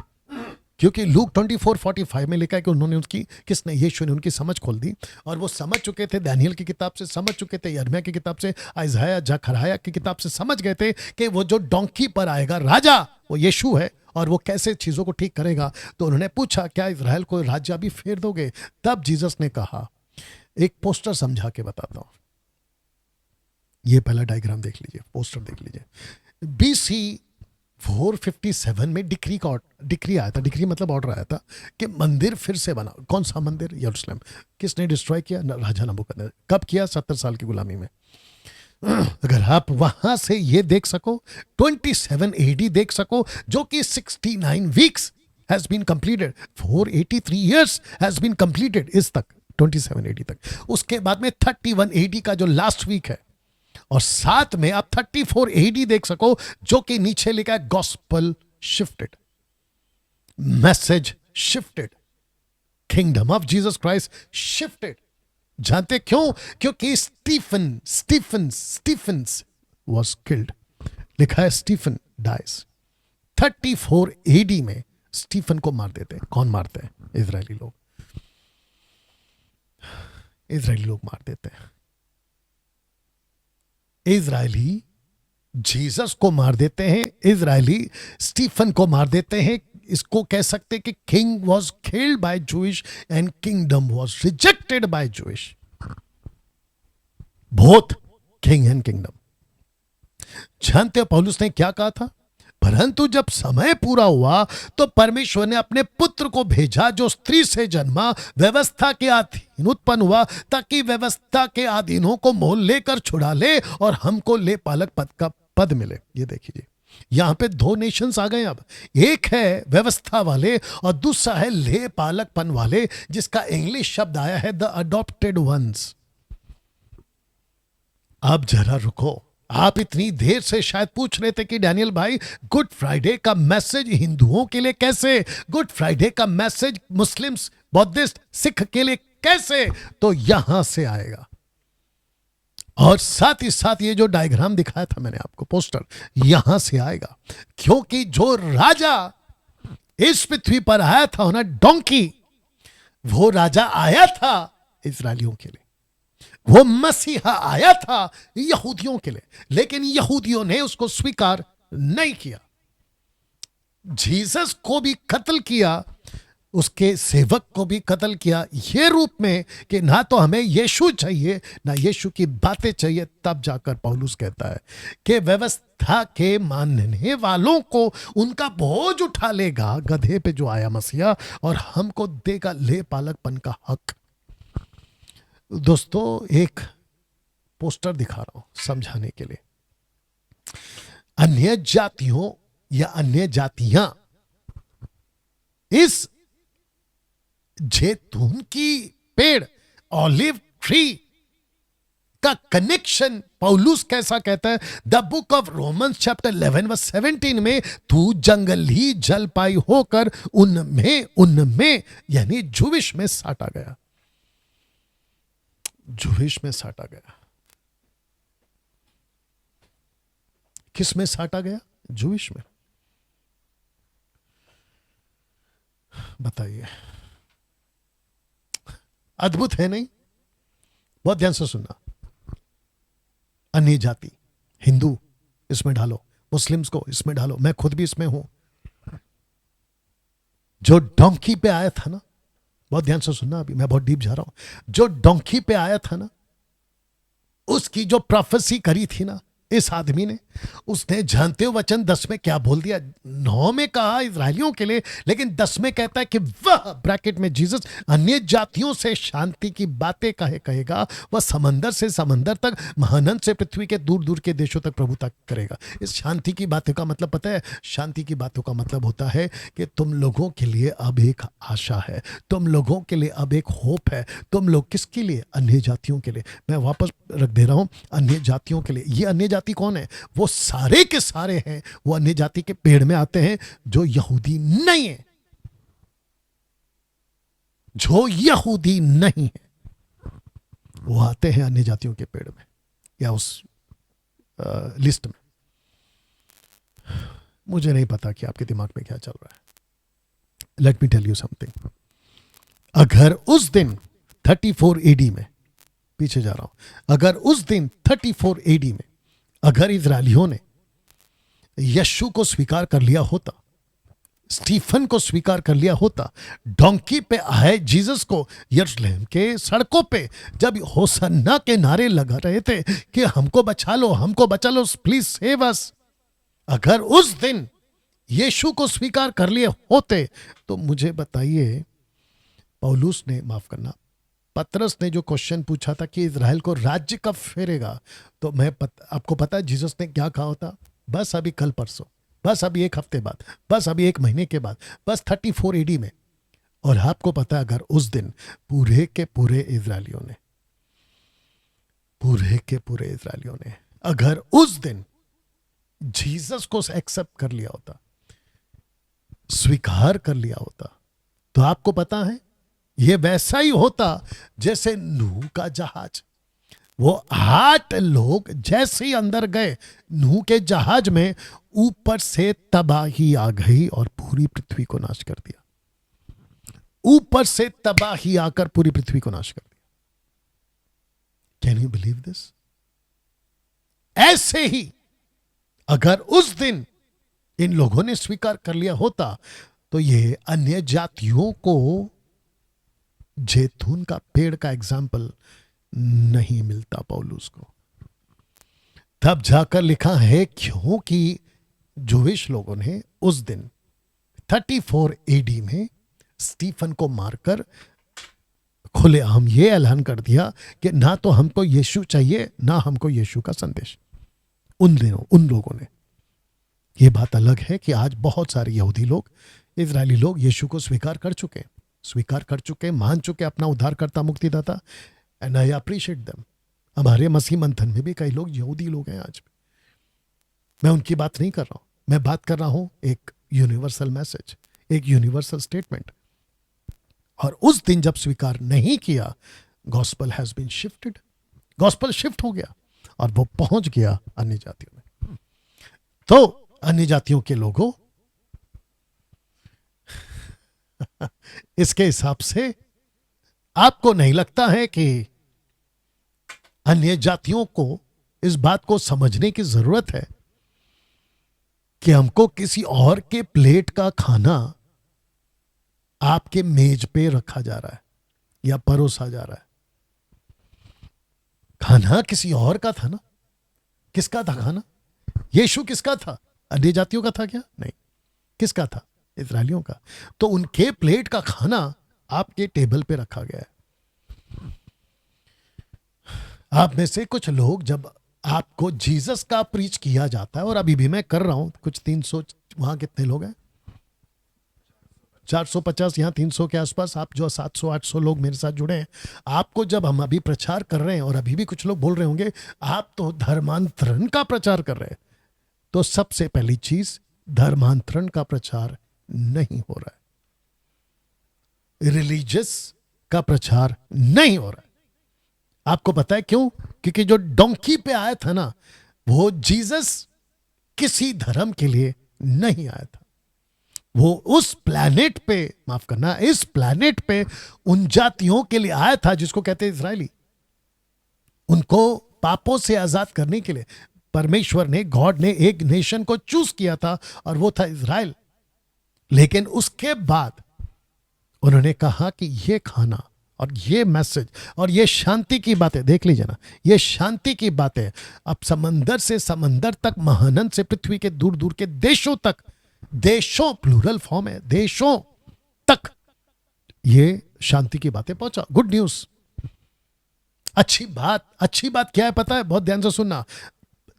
क्योंकि लूक 24:45 में लिखा है कि उन्होंने उसकी, किसने? यीशु ने उनकी समझ खोल दी, और वो समझ चुके थे, दानियल की किताब से समझ चुके थे, यिर्मयाह की किताब से, आइज़ाया, जकरयाह की किताब से समझ गए थे कि वो जो डोंकी पर आएगा राजा, वो यीशु है, और वो कैसे चीजों को ठीक करेगा। तो उन्होंने पूछा, क्या इजराइल को राज्य अभी फेर दोगे? तब जीसस ने कहा, एक पोस्टर समझा के बताता हूं, ये पहला डायग्राम देख लीजिए, पोस्टर देख लीजिए। BC 457 में डिक्री आया था। डिक्री मतलब ऑर्डर आया था कि मंदिर फिर से बना। कौन सा मंदिर? यरूशलेम। किसने डिस्ट्रॉय किया? राजा नबूकदनेस्सर। कब किया? 70 साल की गुलामी में। अगर आप वहां से ये देख सको, 27 AD देख सको, जो कि 69 weeks has been completed, 483 years has been completed इस तक, 27 AD तक। उसके बाद में 31 AD का जो लास्ट वीक है, और साथ में आप 34 AD देख सको, जो कि नीचे लिखा है gospel shifted, message shifted, kingdom of Jesus Christ shifted. जानते क्यों? क्योंकि स्टीफन्स वॉज किल्ड। लिखा है स्टीफन डाइज। 34 AD में स्टीफन को मार देते हैं। कौन मारते हैं? इजरायली लोग। इजरायली लोग मार देते हैं। इजरायली जीसस को मार देते हैं, इजरायली स्टीफन को मार देते हैं। इसको कह सकते हैं कि king was killed by Jewish and kingdom was rejected by Jewish. Both king and kingdom. जानते हो पौलुस ने क्या कहा था? परंतु जब समय पूरा हुआ तो परमेश्वर ने अपने पुत्र को भेजा, जो स्त्री से जन्मा, व्यवस्था के अधीन उत्पन्न हुआ, ताकि व्यवस्था के अधीनों को मोल लेकर छुड़ा ले और हमको ले पालक पद का पद मिले। ये देखिए, यहां पे 2 नेशंस आ गए। अब एक है व्यवस्था वाले और दूसरा है ले पालकपन वाले, जिसका इंग्लिश शब्द आया है द अडॉप्टेड वंस। अब जरा रुको, आप इतनी देर से शायद पूछ रहे थे कि डैनियल भाई, गुड फ्राइडे का मैसेज हिंदुओं के लिए कैसे? गुड फ्राइडे का मैसेज मुस्लिम्स बौद्धिस्ट, सिख के लिए कैसे, तो यहां से आएगा। और साथ ही साथ ये जो डायग्राम दिखाया था मैंने आपको, पोस्टर, यहां से आएगा। क्योंकि जो राजा इस पृथ्वी पर आया था ना, डोंकी, वो राजा आया था इस्राएलियों के लिए, वो मसीहा आया था यहूदियों के लिए, लेकिन यहूदियों ने उसको स्वीकार नहीं किया। जीसस को भी कत्ल किया, उसके सेवक को भी कत्ल किया, ये रूप में कि ना तो हमें यीशु चाहिए ना यीशु की बातें चाहिए। तब जाकर पौलुस कहता है कि व्यवस्था के मानने वालों को उनका बोझ उठा लेगा, गधे पे जो आया मसीहा, और हमको देगा ले पालकपन का हक। दोस्तों, एक पोस्टर दिखा रहा हूं समझाने के लिए। अन्य जातियों या अन्य जातियां इस जैतून की पेड़, ऑलिव ट्री का कनेक्शन पौलुस कैसा कहता है? The book of Romans chapter 11 verse 17 में, तू जंगली जलपाई होकर उनमें यानी जुविश में साटा गया। जुविश में साटा गया। किस में साटा गया? जुविश में। बताइए, अद्भुत है नहीं? बहुत ध्यान से सुनना। अन्य जाति, हिंदू इसमें डालो, मुस्लिम्स को इसमें डालो, मैं खुद भी इसमें हूं। जो डोंकी पे आया था ना, बहुत ध्यान से सुनना, अभी मैं बहुत डीप जा रहा हूं। जो डोंकी पे आया था ना, उसकी जो प्रोफेसी करी थी ना इस आदमी ने, उसने जानते हो वचन 10 में क्या बोल दिया? 9 में कहा इजरायलियों के लिए, लेकिन 10 में कहता है कि वह, ब्रैकेट में जीसस, अन्य जातियों से शांति की बातें कहेगा। वह समंदर से समंदर तक, महानंद से पृथ्वी के दूर दूर के देशों तक प्रभुता करेगा। इस शांति की बातों का मतलब पता है? शांति की बातों का मतलब होता है कि तुम लोगों के लिए अब एक आशा है, तुम लोगों के लिए अब एक होप है। तुम लोग किसके लिए? अन्य जातियों के लिए। मैं वापस रख दे रहा हूं, अन्य जातियों के लिए। ये अन्य जाति कौन है? वो सारे के सारे हैं, वो अन्य जाति के पेड़ में आते हैं जो यहूदी नहीं है, जो यहूदी नहीं है, वो आते हैं अन्य जातियों के पेड़ में या उस लिस्ट में। मुझे नहीं पता कि आपके दिमाग में क्या चल रहा है। Let me tell you something. अगर उस दिन 34 एडी में, पीछे जा रहा हूं, अगर उस दिन 34 एडी में अगर इजरायलियों ने यीशु को स्वीकार कर लिया होता, स्टीफन को स्वीकार कर लिया होता, डोंकी पे आए जीसस को यरूशलेम के सड़कों पे जब होसन्ना के नारे लगा रहे थे कि हमको बचा लो, हमको बचा लो, प्लीज सेव अस, अगर उस दिन यीशु को स्वीकार कर लिए होते, तो मुझे बताइए, पौलुस ने, माफ करना, पतरस ने जो क्वेश्चन पूछा था कि इजराइल को राज्य कब फेरेगा, तो आपको पता है जीसस ने क्या कहा होता? बस अभी कल परसों, बस अभी एक हफ्ते बाद, बस अभी एक महीने के बाद, बस 34 एडी में। और आपको पता है, अगर उस दिन पूरे के पूरे इजरायलियों ने अगर उस दिन जीसस को एक्सेप्ट कर लिया होता, स्वीकार कर लिया होता, तो आपको पता है ये वैसा ही होता जैसे नूह का जहाज। वो 8 लोग जैसे ही अंदर गए नूह के जहाज में, ऊपर से तबाही आ गई और पूरी पृथ्वी को नाश कर दिया। ऊपर से तबाही आकर पूरी पृथ्वी को नाश कर दिया। Can you believe this? ऐसे ही अगर उस दिन इन लोगों ने स्वीकार कर लिया होता, तो ये अन्य जातियों को जैतून का पेड़ का एग्जाम्पल नहीं मिलता पौलुस को। तब जाकर लिखा है, क्योंकि जूविश लोगों ने उस दिन 34 एडी में स्टीफन को मारकर खुलेआम ये ऐलान कर दिया कि ना तो हमको यीशु चाहिए, ना हमको यीशु का संदेश। उन लोगों ने। ये बात अलग है कि आज बहुत सारे यहूदी लोग, इजरायली लोग यीशु को स्वीकार कर चुके, मान चुके अपना उद्धारकर्ता, मुक्तिदाता, एंड आई अप्रिशिएट देम। हमारे मसीह मंथन में भी कई लोग यहूदी लोग हैं आज भी। मैं उनकी बात नहीं कर रहा हूं, मैं बात कर रहा हूं एक यूनिवर्सल मैसेज, एक यूनिवर्सल स्टेटमेंट। और उस दिन जब स्वीकार नहीं किया, gospel has been shifted, gospel shift हो गया और वो पहुंच गया अन्य जातियों में। तो अन्य जातियों के लोगों, इसके हिसाब से आपको नहीं लगता है कि अन्य जातियों को इस बात को समझने की जरूरत है कि हमको किसी और के प्लेट का खाना आपके मेज पे रखा जा रहा है या परोसा जा रहा है? खाना किसी और का था ना। किसका था खाना? यीशु किसका था? अन्य जातियों का था क्या? नहीं। किसका था? इस्राएलियों का। तो उनके प्लेट का खाना आपके टेबल पे रखा गया है। आप में से कुछ लोग, जब आपको जीसस का प्रीच किया जाता है, और अभी भी मैं कर रहा हूं, कुछ 300, वहां कितने लोग हैं? 450, यहाँ 300 के आसपास। आप जो 700-800 लोग मेरे साथ जुड़े हैं, आपको जब हम अभी प्रचार कर रहे हैं, और अभी भी कुछ लोग बोल रहे होंगे आप तो धर्मांतरण का प्रचार कर रहे हैं, तो सबसे पहली चीज, धर्मांतरण का प्रचार नहीं हो रहा है, रिलीजियस का प्रचार नहीं हो रहा है। आपको पता है क्यों? क्योंकि जो डोंकी पे आया था ना, वो जीसस किसी धर्म के लिए नहीं आया था। वो उस प्लैनेट पे, माफ करना, इस प्लैनेट पे उन जातियों के लिए आया था जिसको कहते हैं इजरायली। उनको पापों से आजाद करने के लिए परमेश्वर ने, गॉड ने एक नेशन को चूज किया था, और वो था इजराइल। लेकिन उसके बाद उन्होंने कहा कि ये खाना और ये मैसेज और ये शांति की बातें, देख लीजिए ना, ये शांति की बातें अब समंदर से समंदर तक, महानंद से पृथ्वी के दूर दूर के देशों तक, देशों प्लूरल फॉर्म है, देशों तक ये शांति की बातें पहुंचा। गुड न्यूज, अच्छी बात क्या है पता है? बहुत ध्यान से सुनना।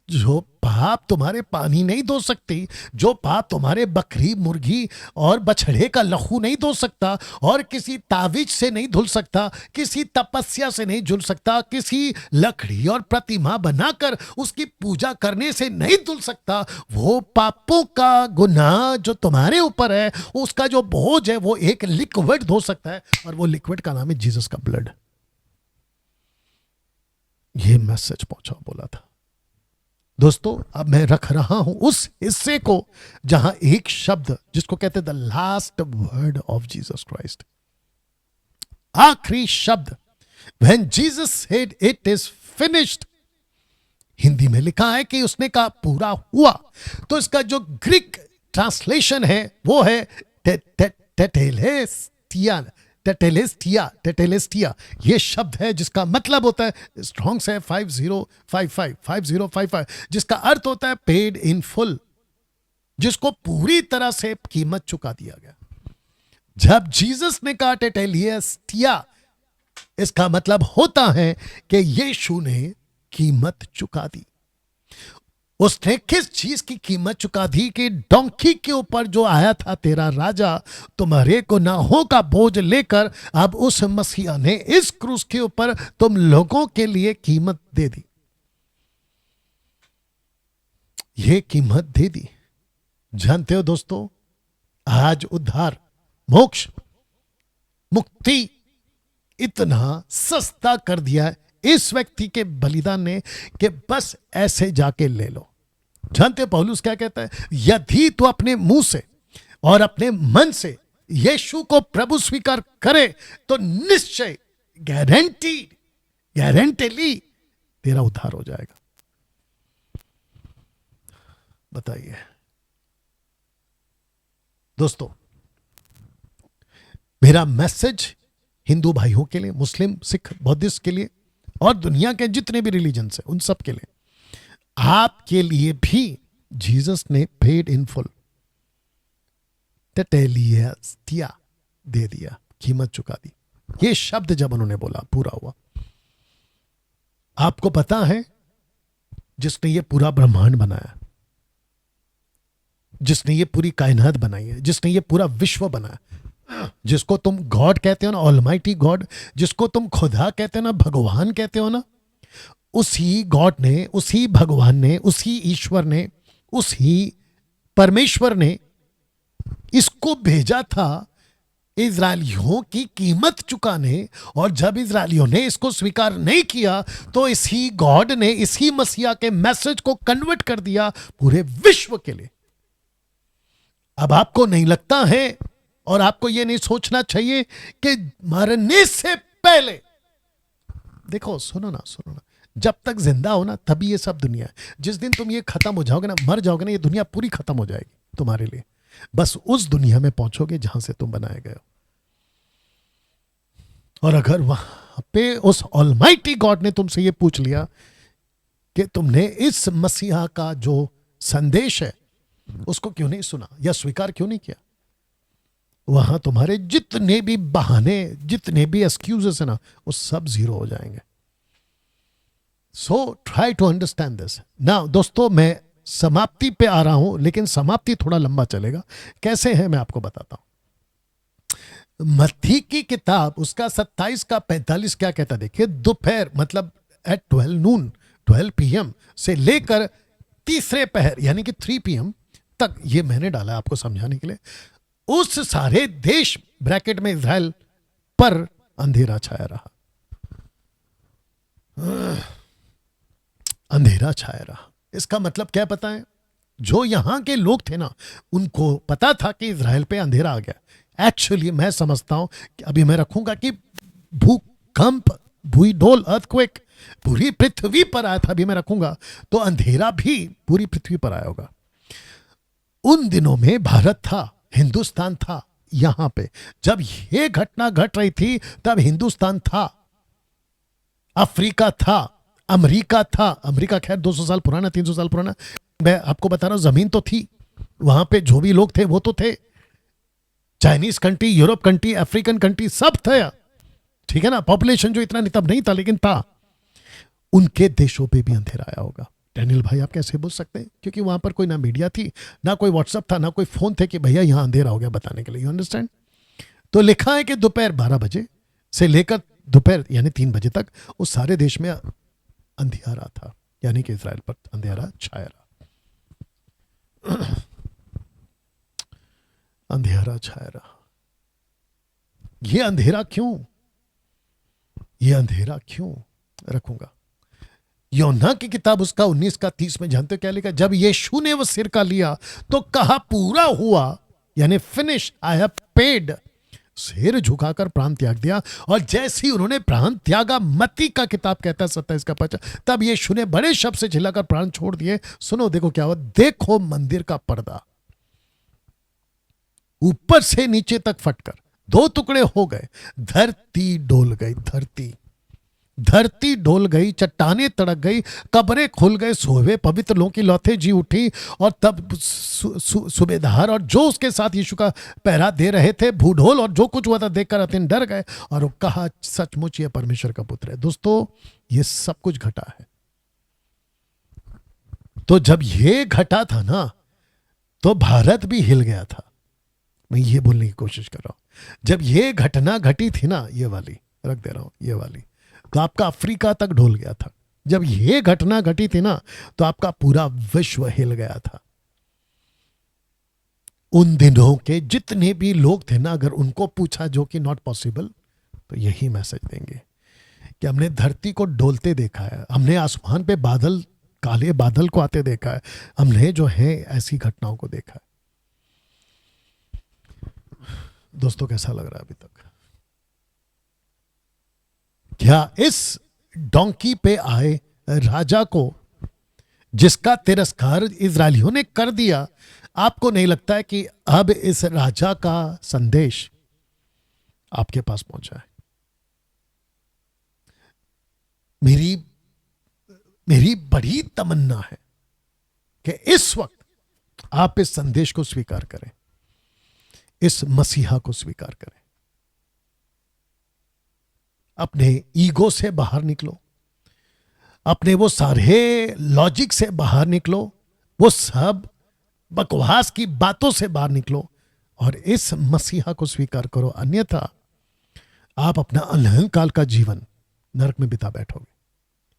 जो पाप तुम्हारे पानी नहीं धो सकती, जो पाप तुम्हारे बकरी, मुर्गी और बछड़े का लहू नहीं धो सकता, और किसी तावीज से नहीं धुल सकता, किसी तपस्या से नहीं धुल सकता, किसी लकड़ी और प्रतिमा बनाकर उसकी पूजा करने से नहीं धुल सकता, वो पापों का गुनाह जो तुम्हारे ऊपर है, उसका जो बोझ है, वो एक लिक्विड धो सकता है, और वो लिक्विड का नाम है जीसस का ब्लड। ये मैसेज पहुंचा, बोला था। दोस्तों, अब मैं रख रहा हूं उस हिस्से को जहां एक शब्द, जिसको कहते हैं the last word of Jesus Christ, आखिरी शब्द, when Jesus said it is finished, Hindi में लिखा है कि उसने कहा पूरा हुआ। तो इसका जो ग्रीक ट्रांसलेशन है वो है टेटेलेस्टिया। ये शब्द है जिसका मतलब होता है, स्ट्रॉन्ग से 5055, जिसका अर्थ होता है पेड इन फुल, जिसको पूरी तरह से कीमत चुका दिया गया। जब जीसस ने कहा टेटेलेस्टिया, इसका मतलब होता है कि यीशु ने कीमत चुका दी। उसने किस चीज की कीमत चुका दी? कि डोंकी के ऊपर जो आया था तेरा राजा, तुम्हारे गुनाहों का बोझ लेकर, अब उस मसीहा ने इस क्रूस के ऊपर तुम लोगों के लिए कीमत दे दी। ये कीमत दे दी। जानते हो दोस्तों, आज उद्धार, मोक्ष, मुक्ति इतना सस्ता कर दिया है इस व्यक्ति के बलिदान ने कि बस ऐसे जाके ले लो। जानते पौलुस क्या कहता है? यदि तू अपने मुंह से और अपने मन से यीशु को प्रभु स्वीकार करे तो निश्चय, गारंटीली तेरा उद्धार हो जाएगा। बताइए दोस्तों, मेरा मैसेज हिंदू भाइयों के लिए, मुस्लिम, सिख, बौद्धिस्ट के लिए, और दुनिया के जितने भी रिलीजन है उन सब के लिए, आपके लिए भी जीसस ने पेड इन फुल, टेटेलिया, दे दिया, कीमत चुका दी। ये शब्द जब उन्होंने बोला पूरा हुआ, आपको पता है जिसने ये पूरा ब्रह्मांड बनाया, जिसने ये पूरी कायनात बनाई है, जिसने ये पूरा विश्व बनाया, जिसको तुम गॉड कहते हो ना, ऑलमाइटी गॉड, जिसको तुम खुदा कहते हो ना, भगवान कहते हो ना, उसी गॉड ने, उसी भगवान ने, उसी ईश्वर ने, उसी परमेश्वर ने इसको भेजा था इजरायलियों की कीमत चुकाने, और जब इजरायलियों ने इसको स्वीकार नहीं किया तो इसी गॉड ने इसी मसीहा के मैसेज को कन्वर्ट कर दिया पूरे विश्व के लिए। अब आपको नहीं लगता है और आपको यह नहीं सोचना चाहिए कि मरने से पहले, देखो सुनो ना, जब तक जिंदा हो ना तभी ये सब दुनिया है। जिस दिन तुम ये खत्म हो जाओगे ना, मर जाओगे ना, ये दुनिया पूरी खत्म हो जाएगी तुम्हारे लिए। बस उस दुनिया में पहुंचोगे जहां से तुम बनाए गए हो। और अगर वहां पे उस ऑलमाइटी गॉड ने तुमसे ये पूछ लिया कि तुमने इस मसीहा का जो संदेश है उसको क्यों नहीं सुना या स्वीकार क्यों नहीं किया, वहां तुम्हारे जितने भी बहाने, जितने भी एक्सक्यूजेस है ना, वो सब जीरो हो जाएंगे। So try to understand this. Now दोस्तों, मैं समाप्ति पे आ रहा हूं, लेकिन समाप्ति थोड़ा लंबा चलेगा। कैसे है मैं आपको बताता हूं। मत्ती की किताब उसका 27 का 45 क्या कहता है, देखिए, दोपहर मतलब एट 12 PM से लेकर तीसरे पहर यानी कि 3 PM तक, ये मैंने डाला आपको समझाने के लिए, उस सारे देश ब्रैकेट में इजराइल पर अंधेरा छाया रहा। अंधेरा छाया रहा, इसका मतलब क्या पता है? जो यहां के लोग थे ना, उनको पता था कि इजराइल पे अंधेरा आ गया। एक्चुअली मैं समझता हूं कि अभी मैं रखूंगा कि भूकंप, भूईडोल, अर्थक्वेक पूरी पृथ्वी पर आया था, अभी मैं रखूंगा, तो अंधेरा भी पूरी पृथ्वी पर आया होगा। उन दिनों में भारत था, हिंदुस्तान था। यहां पे जब यह घटना घट रही थी तब हिंदुस्तान था, अफ्रीका था, अमेरिका था। अमेरिका खैर 200 साल पुराना, 300 साल पुराना। मैं आपको बता रहा हूं, जमीन तो थी वहां पे, जो भी लोग थे वो तो थे। Chinese country, Europe country, African country सब थे, ठीक है ना। पॉपुलेशन जो इतना तब नहीं था, लेकिन था। उनके देशों पे भी अंधेरा आया होगा। डैनियल भाई आप कैसे बोल सकते हैं? क्योंकि वहां पर कोई ना मीडिया थी, ना कोई व्हाट्सएप था, ना कोई फोन थे कि भैया यहां अंधेरा हो गया बताने के लिए। You understand? तो लिखा है कि दोपहर 12 बजे से लेकर दोपहर यानी 3 बजे तक उस सारे देश में अंधेरा था, यानी कि इजराइल पर अंधेरा छाया रहा। अंधेरा छाया रहा। यह अंधेरा क्यों? यह अंधेरा क्यों रखूंगा? योना की किताब उसका 19 का 30 में जानते हो क्या लिखा? जब यीशु ने वो सिर का लिया तो कहा पूरा हुआ, यानी फिनिश, आई हैव पेड। सिर झुकाकर प्राण त्याग दिया, और जैसे ही उन्होंने प्राण त्यागा, मत्ती का किताब कहता है 27 का 5, तब यीशु ने बड़े शब्द से चिल्लाकर प्राण छोड़ दिए। सुनो, देखो क्या हुआ। देखो मंदिर का पर्दा ऊपर से नीचे तक फटकर 2 टुकड़े हो गए। धरती डोल गई, धरती डोल गई, चट्टानें तड़क गई, कब्रें खुल गए, सोए पवित्र लोगों की लौथें जी उठी। और तब सूबेदार और जो उसके साथ यीशु का पहरा दे रहे थे, भूढोल और जो कुछ हुआ था देखकर अत्यंत डर गए, और वो कहा सचमुच ये परमेश्वर का पुत्र है। दोस्तों, ये सब कुछ घटा है। तो जब ये घटा था ना, तो भारत भी हिल गया था। मैं ये बोलने की कोशिश कर रहा हूं, जब ये घटना घटी थी ना, ये वाली रख दे रहा हूं, ये वाली, तो आपका अफ्रीका तक ढोल गया था। जब यह घटना घटी थी ना, तो आपका पूरा विश्व हिल गया था। उन दिनों के जितने भी लोग थे ना, अगर उनको पूछा, जो कि नॉट पॉसिबल, तो यही मैसेज देंगे कि हमने धरती को डोलते देखा है, हमने आसमान पे बादल, काले बादल को आते देखा है, हमने जो है ऐसी घटनाओं को देखा है। दोस्तों, कैसा लग रहा है अभी तक? क्या इस डोंकी पे आए राजा को, जिसका तिरस्कार इजरायलियों ने कर दिया, आपको नहीं लगता है कि अब इस राजा का संदेश आपके पास पहुंचा है? मेरी बड़ी तमन्ना है कि इस वक्त आप इस संदेश को स्वीकार करें, इस मसीहा को स्वीकार करें। अपने ईगो से बाहर निकलो, अपने वो सारे लॉजिक से बाहर निकलो, वो सब बकवास की बातों से बाहर निकलो और इस मसीहा को स्वीकार करो। अन्यथा आप अपना अनंतकाल का जीवन नरक में बिता बैठोगे,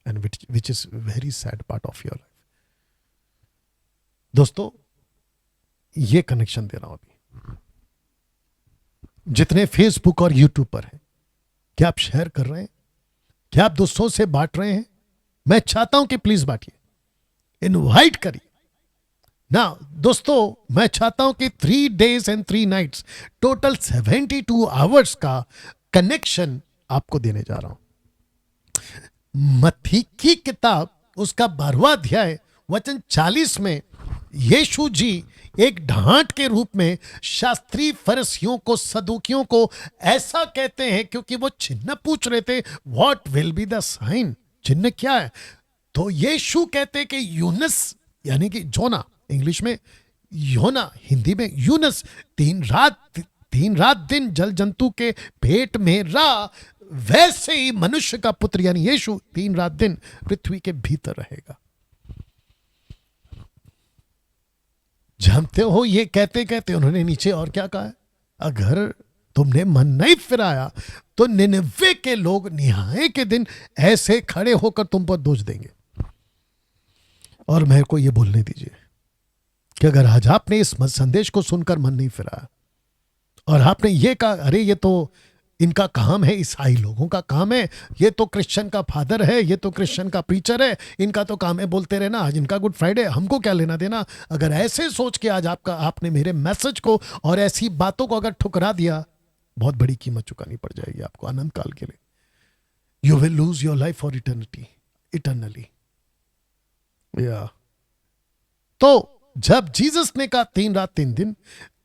and which is very sad part of your life. दोस्तों, ये कनेक्शन दे रहा हूं अभी। जितने फेसबुक और यूट्यूब पर हैं, क्या आप शेयर कर रहे हैं? क्या आप दोस्तों से बांट रहे हैं? मैं चाहता हूं कि प्लीज बांटिए, इनवाइट करिए ना। दोस्तों, मैं चाहता हूं कि 3 days and 3 nights total 72 hours का कनेक्शन आपको देने जा रहा हूं। मत्ती की किताब उसका 12वां अध्याय वचन 40 में यीशु जी एक ढांट के रूप में शास्त्री फरीसियों को, सदूकियों को ऐसा कहते हैं, क्योंकि वो चिन्ह पूछ रहे थे, what will be the sign, चिन्ह क्या है? तो यीशु कहते कि यूनस, यानी कि जोना, इंग्लिश में योना, हिंदी में यूनस, 3 रात दिन जल जंतु के पेट में रहा, वैसे ही मनुष्य का पुत्र यानी यीशु 3 रात दिन पृथ्वी के भीतर रहेगा। जानते हो, ये कहते कहते उन्होंने नीचे और क्या कहा है? अगर तुमने मन नहीं फिराया तो निनवे के लोग न्याय के दिन ऐसे खड़े होकर तुम पर दोष देंगे। और मेरे को ये बोलने दीजिए कि अगर आज आपने इस संदेश को सुनकर मन नहीं फिराया और आपने ये कहा, अरे ये तो इनका काम है, ईसाई लोगों का काम है, ये तो क्रिश्चियन का फादर है, ये तो क्रिश्चियन का प्रीचर है, इनका तो काम है बोलते रहना, आज इनका गुड फ्राइडे, हमको क्या लेना देना। अगर ऐसे सोच के आज आपने मेरे मैसेज को और ऐसी बातों को अगर ठुकरा दिया, बहुत बड़ी कीमत चुकानी पड़ जाएगी आपको अनंत काल के लिए। You will lose your life for eternally. तो जब जीसस ने कहा 3 रात 3 दिन,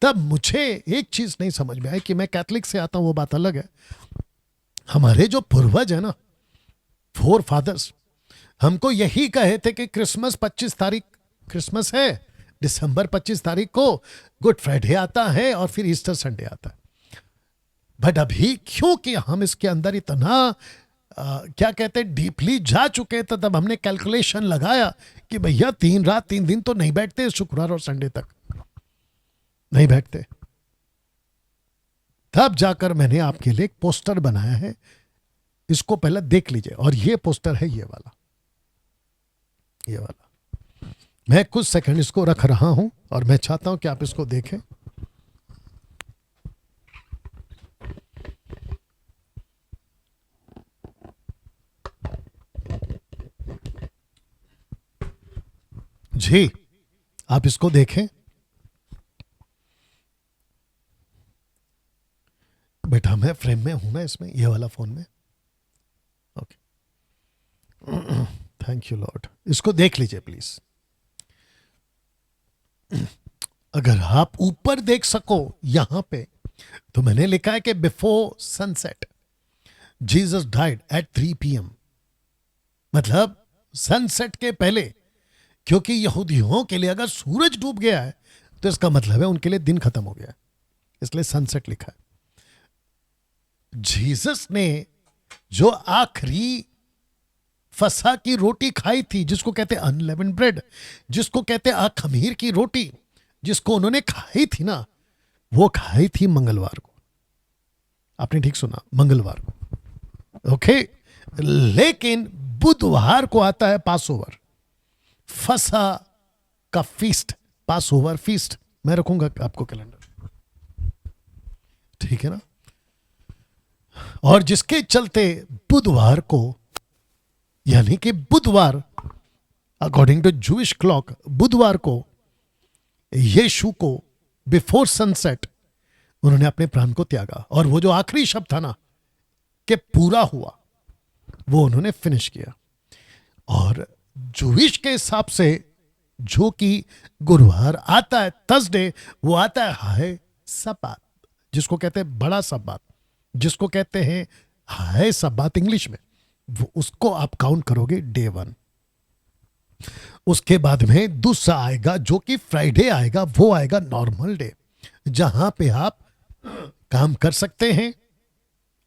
तब मुझे एक चीज नहीं समझ में आई कि मैं कैथलिक से आता हूं, वो बात अलग है। हमारे जो पूर्वज है ना, 4 फादर्स, हमको यही कहे थे कि क्रिसमस 25 तारीख क्रिसमस है, दिसंबर 25 तारीख को गुड फ्राइडे आता है और फिर ईस्टर संडे आता है। बट अभी क्योंकि हम इसके अंदर इतना क्या कहते हैं डीपली जा चुके थे, तब हमने कैलकुलेशन लगाया कि भैया 3 रात 3 दिन तो नहीं बैठते, शुक्रवार और संडे तक नहीं बैठते। तब जाकर मैंने आपके लिए एक पोस्टर बनाया है, इसको पहले देख लीजिए। और ये पोस्टर है ये वाला। मैं कुछ सेकंड इसको रख रहा हूं और मैं चाहता हूं कि आप इसको देखें। जी, आप इसको देखें। बेटा मैं फ्रेम में हूं ना, इसमें ये वाला फोन में। Okay, thank you Lord. इसको देख लीजिए प्लीज। अगर आप ऊपर देख सको यहां पे, तो मैंने लिखा है कि before sunset Jesus died eight 3 PM। मतलब सनसेट के पहले, क्योंकि यहूदियों के लिए अगर सूरज डूब गया है तो इसका मतलब है उनके लिए दिन खत्म हो गया है, इसलिए सनसेट लिखा है। जीसस ने जो आखिरी फसह की रोटी खाई थी, जिसको कहते हैं अनलेवेंड ब्रेड, जिसको कहते हैं खमीर की रोटी, जिसको उन्होंने खाई थी ना, वो खाई थी मंगलवार को। आपने ठीक सुना, मंगलवार को। ओके, लेकिन बुधवार को आता है पासओवर, फसह का फीस्ट, पासओवर फीस्ट। मैं रखूंगा आपको कैलेंडर, ठीक है ना। और जिसके चलते बुधवार को, यानी कि बुधवार अकॉर्डिंग टू जूइश क्लॉक, बुधवार को यीशु को बिफोर सनसेट उन्होंने अपने प्राण को त्यागा। और वो जो आखिरी शब्द था ना कि पूरा हुआ, वो उन्होंने फिनिश किया। और जूइश के हिसाब से जो कि गुरुवार आता है, थर्सडे, वो आता है हाय सब्बात, जिसको कहते हैं बड़ा सब्बात, जिसको कहते हैं हाय सब्बात इंग्लिश में, वो उसको आप काउंट करोगे डे 1। उसके बाद में दूसरा आएगा जो कि फ्राइडे आएगा, वो आएगा नॉर्मल डे, जहां पे आप काम कर सकते हैं,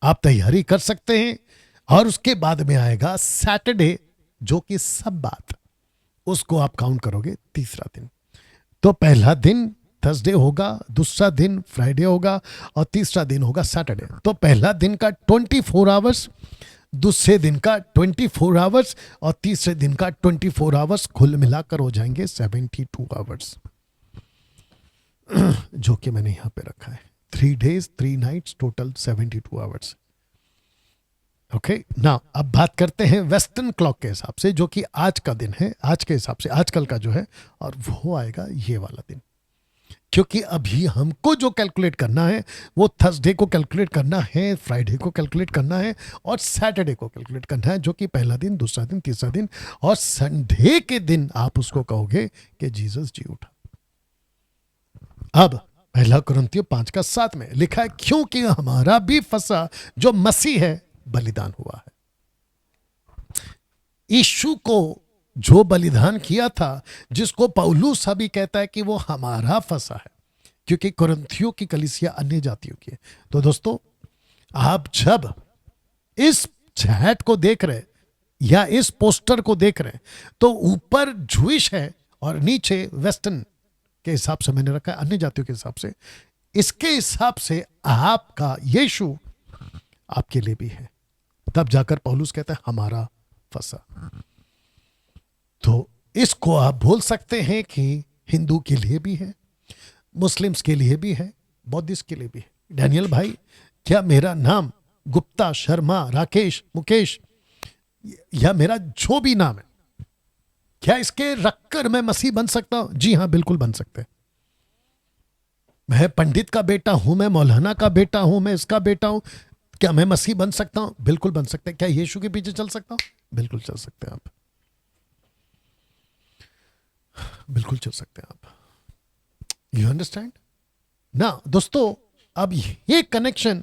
आप तैयारी कर सकते हैं। और उसके बाद में आएगा सैटरडे जो कि सब्बात, उसको आप काउंट करोगे तीसरा दिन। तो पहला दिन थर्सडे होगा, दूसरा दिन फ्राइडे होगा और तीसरा दिन होगा सैटरडे। तो पहला दिन का 24 आवर्स, दूसरे दिन का 24 आवर्स और तीसरे दिन का 24 आवर्स, कुल मिलाकर हो जाएंगे 72 आवर्स, जो कि मैंने यहां पे रखा है। 3 days 3 nights total 72 hours. Okay now अब बात करते हैं वेस्टर्न क्लॉक के हिसाब से, जो कि आज का दिन है, आज के हिसाब से आजकल का जो है, और वो आएगा ये वाला दिन। क्योंकि अभी हमको जो कैलकुलेट करना है वो थर्सडे को कैलकुलेट करना है, फ्राइडे को कैलकुलेट करना है और सैटरडे को कैलकुलेट करना है, जो कि पहला दिन, दूसरा दिन, तीसरा दिन, और संडे के दिन आप उसको कहोगे कि जीसस जी उठा। अब पहला कुरिन्थियों 5:7 में लिखा है, क्योंकि हमारा भी फसा जो मसीह है बलिदान हुआ है। यीशु को जो बलिदान किया था, जिसको पौलुस अभी कहता है कि वो हमारा फसा है, क्योंकि कुरिन्थियों की कलीसिया अन्य जातियों की है। तो दोस्तों, आप जब इस चैट को देख रहे या इस पोस्टर को देख रहे, तो ऊपर जूइश है और नीचे वेस्टर्न के हिसाब से मैंने रखा है, अन्य जातियों के हिसाब से। इसके हिसाब से आपका यीशु आपके लिए भी है। तब जाकर पौलुस कहता है हमारा फसा। तो इसको आप बोल सकते हैं कि हिंदू के लिए भी है, मुस्लिम्स के लिए भी है, बौद्धिस्ट के लिए भी है। डैनियल भाई, क्या मेरा नाम गुप्ता, शर्मा, राकेश, मुकेश या मेरा जो भी नाम है, क्या इसके रखकर मैं मसीह बन सकता हूं? जी हां, बिल्कुल बन सकते हैं। मैं पंडित का बेटा हूं, मैं मौलाना का बेटा हूं, मैं इसका बेटा हूं, क्या मैं मसीह बन सकता हूं? बिल्कुल बन सकते हैं। क्या यीशु के पीछे चल सकता हूं? बिल्कुल चल सकते हैं आप, बिल्कुल चल सकते हैं आप। यू अंडरस्टैंड ना दोस्तों? अब ये कनेक्शन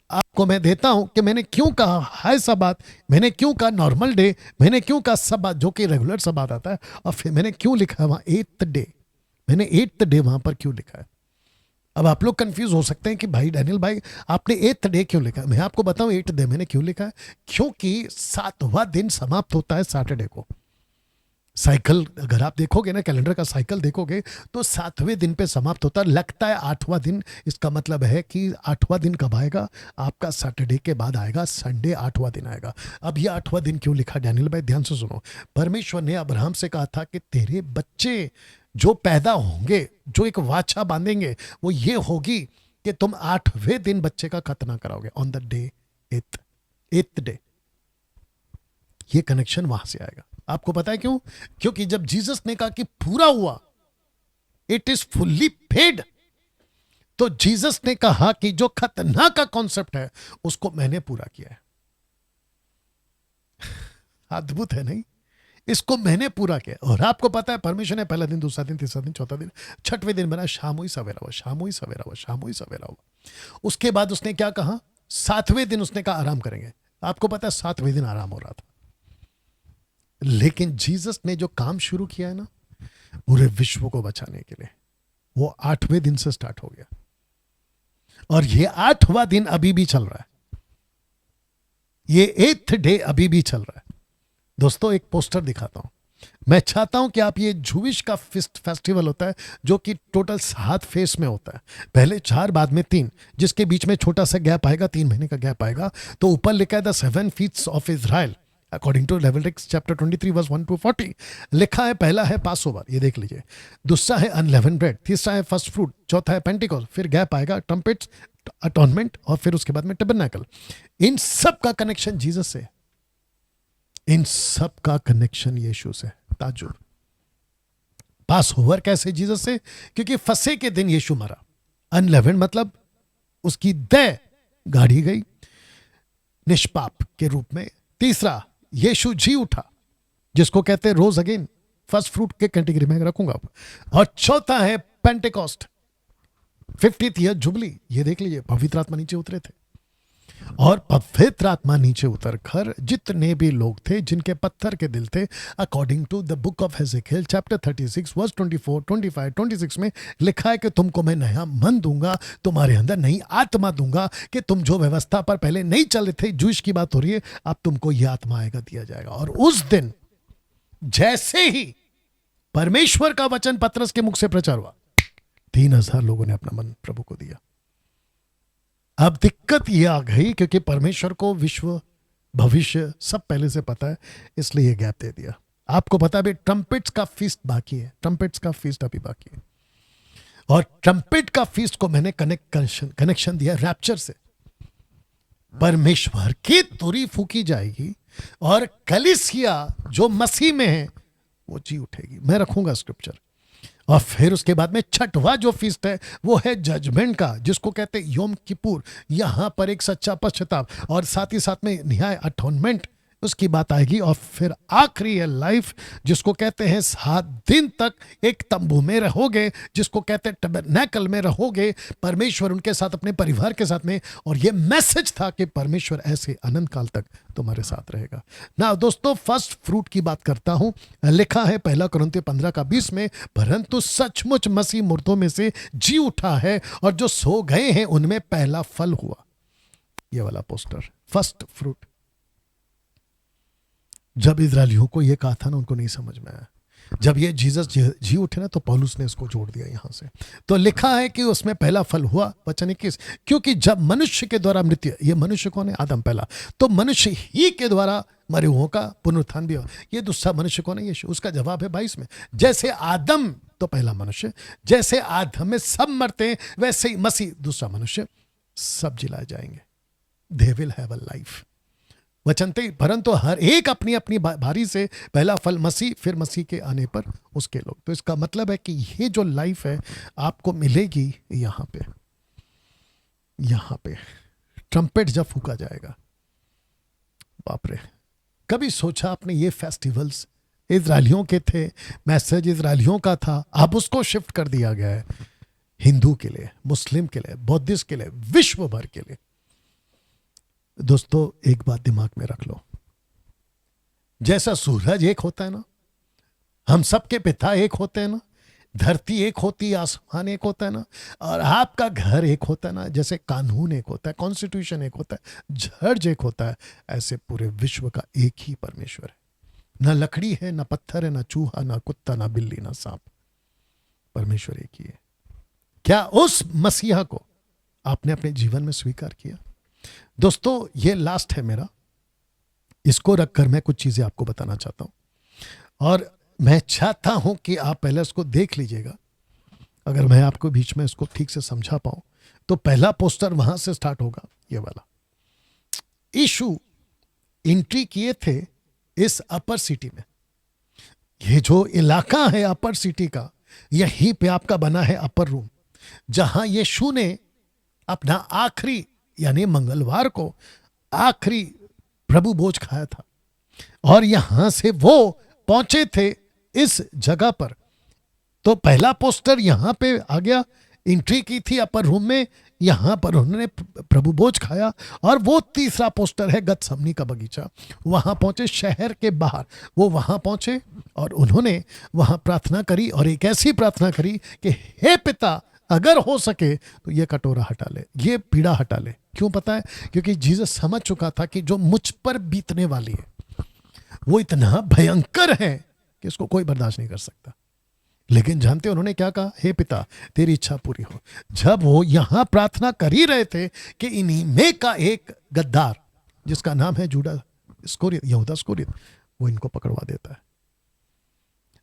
आपको मैं देता हूं कि मैंने क्यों कहा हाय सबात, मैंने क्यों कहा नॉर्मल डे, मैंने क्यों कहा सबात जो कि रेगुलर सबात आता है, और फिर मैंने क्यों लिखा है वहां 8th डे, मैंने 8th डे वहां पर क्यों लिखा है। अब आप लोग कंफ्यूज हो सकते हैं कि भाई डैनियल भाई आपने 8th डे क्यों लिखा है। मैं आपको बताऊं 8th डे मैंने क्यों लिखा है, क्योंकि 7वां दिन समाप्त होता है सैटरडे को। साइकिल अगर आप देखोगे ना, कैलेंडर का साइकिल देखोगे, तो 7वें दिन पे समाप्त होता है। लगता है 8वां दिन, इसका मतलब है कि 8वां दिन कब आएगा? आपका सैटरडे के बाद आएगा, संडे 8वां दिन आएगा। अब ये 8वां दिन क्यों लिखा डैनियल भाई? ध्यान से सुनो। परमेश्वर ने अब्राहम से कहा था कि तेरे बच्चे जो पैदा होंगे, जो एक वाचा बांधेंगे, वो ये होगी कि तुम 8वें दिन बच्चे का खतना कराओगे, on the day 8th day. ये कनेक्शन वहां से आएगा। आपको पता है क्यों? क्योंकि जब जीसस ने कहा कि पूरा हुआ, इट इज फुल्ली पेड, तो जीसस ने कहा कि जो खतना का कॉन्सेप्ट है उसको मैंने पूरा किया है। अद्भुत है नहीं? इसको मैंने पूरा किया। और आपको पता है परमेश्वर ने पहला दिन, दूसरा दिन, तीसरा दिन, चौथा दिन, 6वें दिन बनाया, शाम हुई सवेरा हुआ, शाम हुई सवेरा हुआ, शाम हुई सवेरा हुआ। उसके बाद उसने क्या कहा? 7वें दिन उसने कहा आराम करेंगे। आपको पता है 7वें दिन आराम हो रहा था। लेकिन जीसस ने जो काम शुरू किया है ना, पूरे विश्व को बचाने के लिए, वो 8वें दिन से स्टार्ट हो गया। और ये 8वां दिन अभी भी चल रहा है, ये 8th डे अभी भी चल रहा है। दोस्तों, एक पोस्टर दिखाता हूं। मैं चाहता हूं कि आप ये जूविश का फेस्टिवल होता है, जो कि टोटल 7 फेस में होता है, पहले 4 बाद में 3, जिसके बीच में छोटा सा गैप आएगा, 3 महीने का गैप आएगा। तो ऊपर लिखा है the 7 feasts of Israel according to Leviticus chapter 23 verse 1 to 40। लिखा है पहला है पासओवर, ये देख लीजिए, दूसरा है अनलेवन ब्रेड, तीसरा है फर्स्ट फ्रूट, चौथा है पेंटिकॉस्ट, फिर गैप आएगा ट्रम्पेट्स, अटॉनमेंट, और फिर उसके बाद में टैबरनेकल। इन सब का कनेक्शन जीसस से, इन सब का कनेक्शन यीशु से। ताजुब। पास ओवर कैसे जीसस से? क्योंकि फसे के दिन यीशु मरा। अनलेवन मतलब उसकी देह गाड़ी गई निष्पाप के रूप में। तीसरा, यीशु जी उठा, जिसको कहते हैं रोज अगेन, फर्स्ट फ्रूट के कैटेगरी में रखूंगा। और चौथा है पेंटेकोस्ट, 50th ईयर जुबली। ये देख लीजिए, पवित्र आत्मा नीचे उतरे थे, और पवित्र आत्मा नीचे उतर कर जितने भी लोग थे जिनके पत्थर के दिल थे, according to the book of Ezekiel chapter 36 verse 24, 25, 26 में लिखा है कि तुमको मैं नया मन दूंगा, तुम्हारे अंदर नई आत्मा दूंगा, कि तुम जो व्यवस्था पर पहले नहीं चल रहे थे, जूश की बात हो रही है, अब तुमको यह आत्मा आएगा, दिया जाएगा। और उस दिन जैसे ही परमेश्वर का वचन पतरस के मुख से प्रचार हुआ, 3000 लोगों ने अपना मन प्रभु को दिया। अब दिक्कत यह आ गई, क्योंकि परमेश्वर को विश्व भविष्य सब पहले से पता है, इसलिए यह गैप दे दिया। आपको पता है ट्रम्पेट्स का फीस्ट बाकी है, ट्रम्पेट्स का फीस्ट अभी बाकी है। और ट्रम्पेट का फीस्ट को मैंने कनेक्शन दिया रैप्चर से। परमेश्वर की तुरी फूकी जाएगी और कलीसिया जो मसीह में है वो जी उठेगी। मैं रखूंगा स्क्रिप्चर। और फिर उसके बाद में छठवां जो फीस्ट है वो है जजमेंट का, जिसको कहते हैं योम किपुर। यहां पर एक सच्चा पश्चाताप और साथ ही साथ में न्याय अटोनमेंट उसकी बात आएगी। और फिर आखिरी है लाइफ, जिसको कहते हैं 7 दिन तक एक तंबू में रहोगे, जिसको कहते हैं टबरनेकल में रहोगे परमेश्वर उनके साथ, अपने परिवार के साथ में। और ये मैसेज था कि परमेश्वर ऐसे अनंत काल तक तुम्हारे साथ रहेगा ना। दोस्तों, फर्स्ट फ्रूट की बात करता हूं। लिखा है 1 कुरिन्थियों 15:20 में, परंतु सचमुच मसीह मुर्दों में से जी उठा है और जो सो गए हैं उनमें पहला फल हुआ। ये वाला पोस्टर फर्स्ट फ्रूट। जब इजरायलियों को यह कहा था ना, उनको नहीं समझ में आया। जब ये जीसस जी उठे ना, तो पौलुस ने इसको जोड़ दिया यहां से। तो लिखा है कि उसमें पहला फल हुआ। वचन 21, क्योंकि जब मनुष्य के द्वारा मृत्यु, ये मनुष्य कौन है? आदम पहला, तो मनुष्य ही के द्वारा मरे हुओं का पुनरुत्थान भी हुआ। ये दूसरा मनुष्य कौन है? यीशु। उसका जवाब है 22 में, जैसे आदम तो पहला मनुष्य, जैसे आदम में सब मरते हैं वैसे ही मसीह दूसरा मनुष्य, सब जिलाए जाएंगे। They will have a life. वचनते, परंतु हर एक अपनी अपनी भारी से पहला फल मसीह, फिर मसीह के आने पर उसके लोग। तो इसका मतलब है कि ये जो लाइफ है आपको मिलेगी यहां पे। यहां पे ट्रम्पेट जब फूका जाएगा, बाप रे, कभी सोचा आपने ये फेस्टिवल्स इजरायलियों के थे, मैसेज इजरायलियों का था, अब उसको शिफ्ट कर दिया गया है हिंदू के लिए, मुस्लिम के लिए, बौद्धिस्ट के लिए, विश्व भर के लिए। दोस्तों, एक बात दिमाग में रख लो, जैसा सूरज एक होता है ना, हम सबके पिता एक होते हैं ना, धरती एक होती है, आसमान एक होता है ना, और आपका घर एक होता है ना, जैसे कानून एक होता है, कॉन्स्टिट्यूशन एक होता है, जज एक होता है, ऐसे पूरे विश्व का एक ही परमेश्वर है। ना लकड़ी है, ना पत्थर है, ना चूहा, ना कुत्ता, ना बिल्ली, ना सांप, परमेश्वर एक ही है। क्या उस मसीहा को आपने अपने जीवन में स्वीकार किया? दोस्तों, ये लास्ट है मेरा, इसको रखकर मैं कुछ चीजें आपको बताना चाहता हूं और मैं चाहता हूं कि आप पहले इसको देख लीजिएगा। अगर मैं आपको बीच में इसको ठीक से समझा पाऊं तो पहला पोस्टर वहां से स्टार्ट होगा, ये वाला। यीशु एंट्री किए थे इस अपर सिटी में। ये जो इलाका है अपर सिटी का, यहीं पे आपका बना है अपर रूम, जहां यीशु ने अपना आखिरी यानी मंगलवार को आखिरी प्रभु भोज खाया था। और यहां से वो पहुंचे थे इस जगह पर। तो पहला पोस्टर यहां पे आ गया, एंट्री की थी अपर रूम में, यहां पर उन्होंने प्रभु भोज खाया। और वो तीसरा पोस्टर है गतसमनी का बगीचा, वहां पहुंचे शहर के बाहर, वो वहां पहुंचे और उन्होंने वहां प्रार्थना करी, और एक ऐसी प्रार्थना करी कि हे पिता, अगर हो सके तो ये कटोरा हटा ले, ये पीड़ा हटा ले। क्यों पता है? क्योंकि जीसस समझ चुका था कि जो मुझ पर बीतने वाली है वो इतना भयंकर है कि इसको कोई बर्दाश्त नहीं कर सकता। लेकिन जानते हो उन्होंने क्या कहा? हे पिता, तेरी इच्छा पूरी हो। जब वो यहां प्रार्थना कर ही रहे थे कि इन्हीं में का एक गद्दार, जिसका नाम है यहूदा इस्करियोत, वो इनको पकड़वा देता है।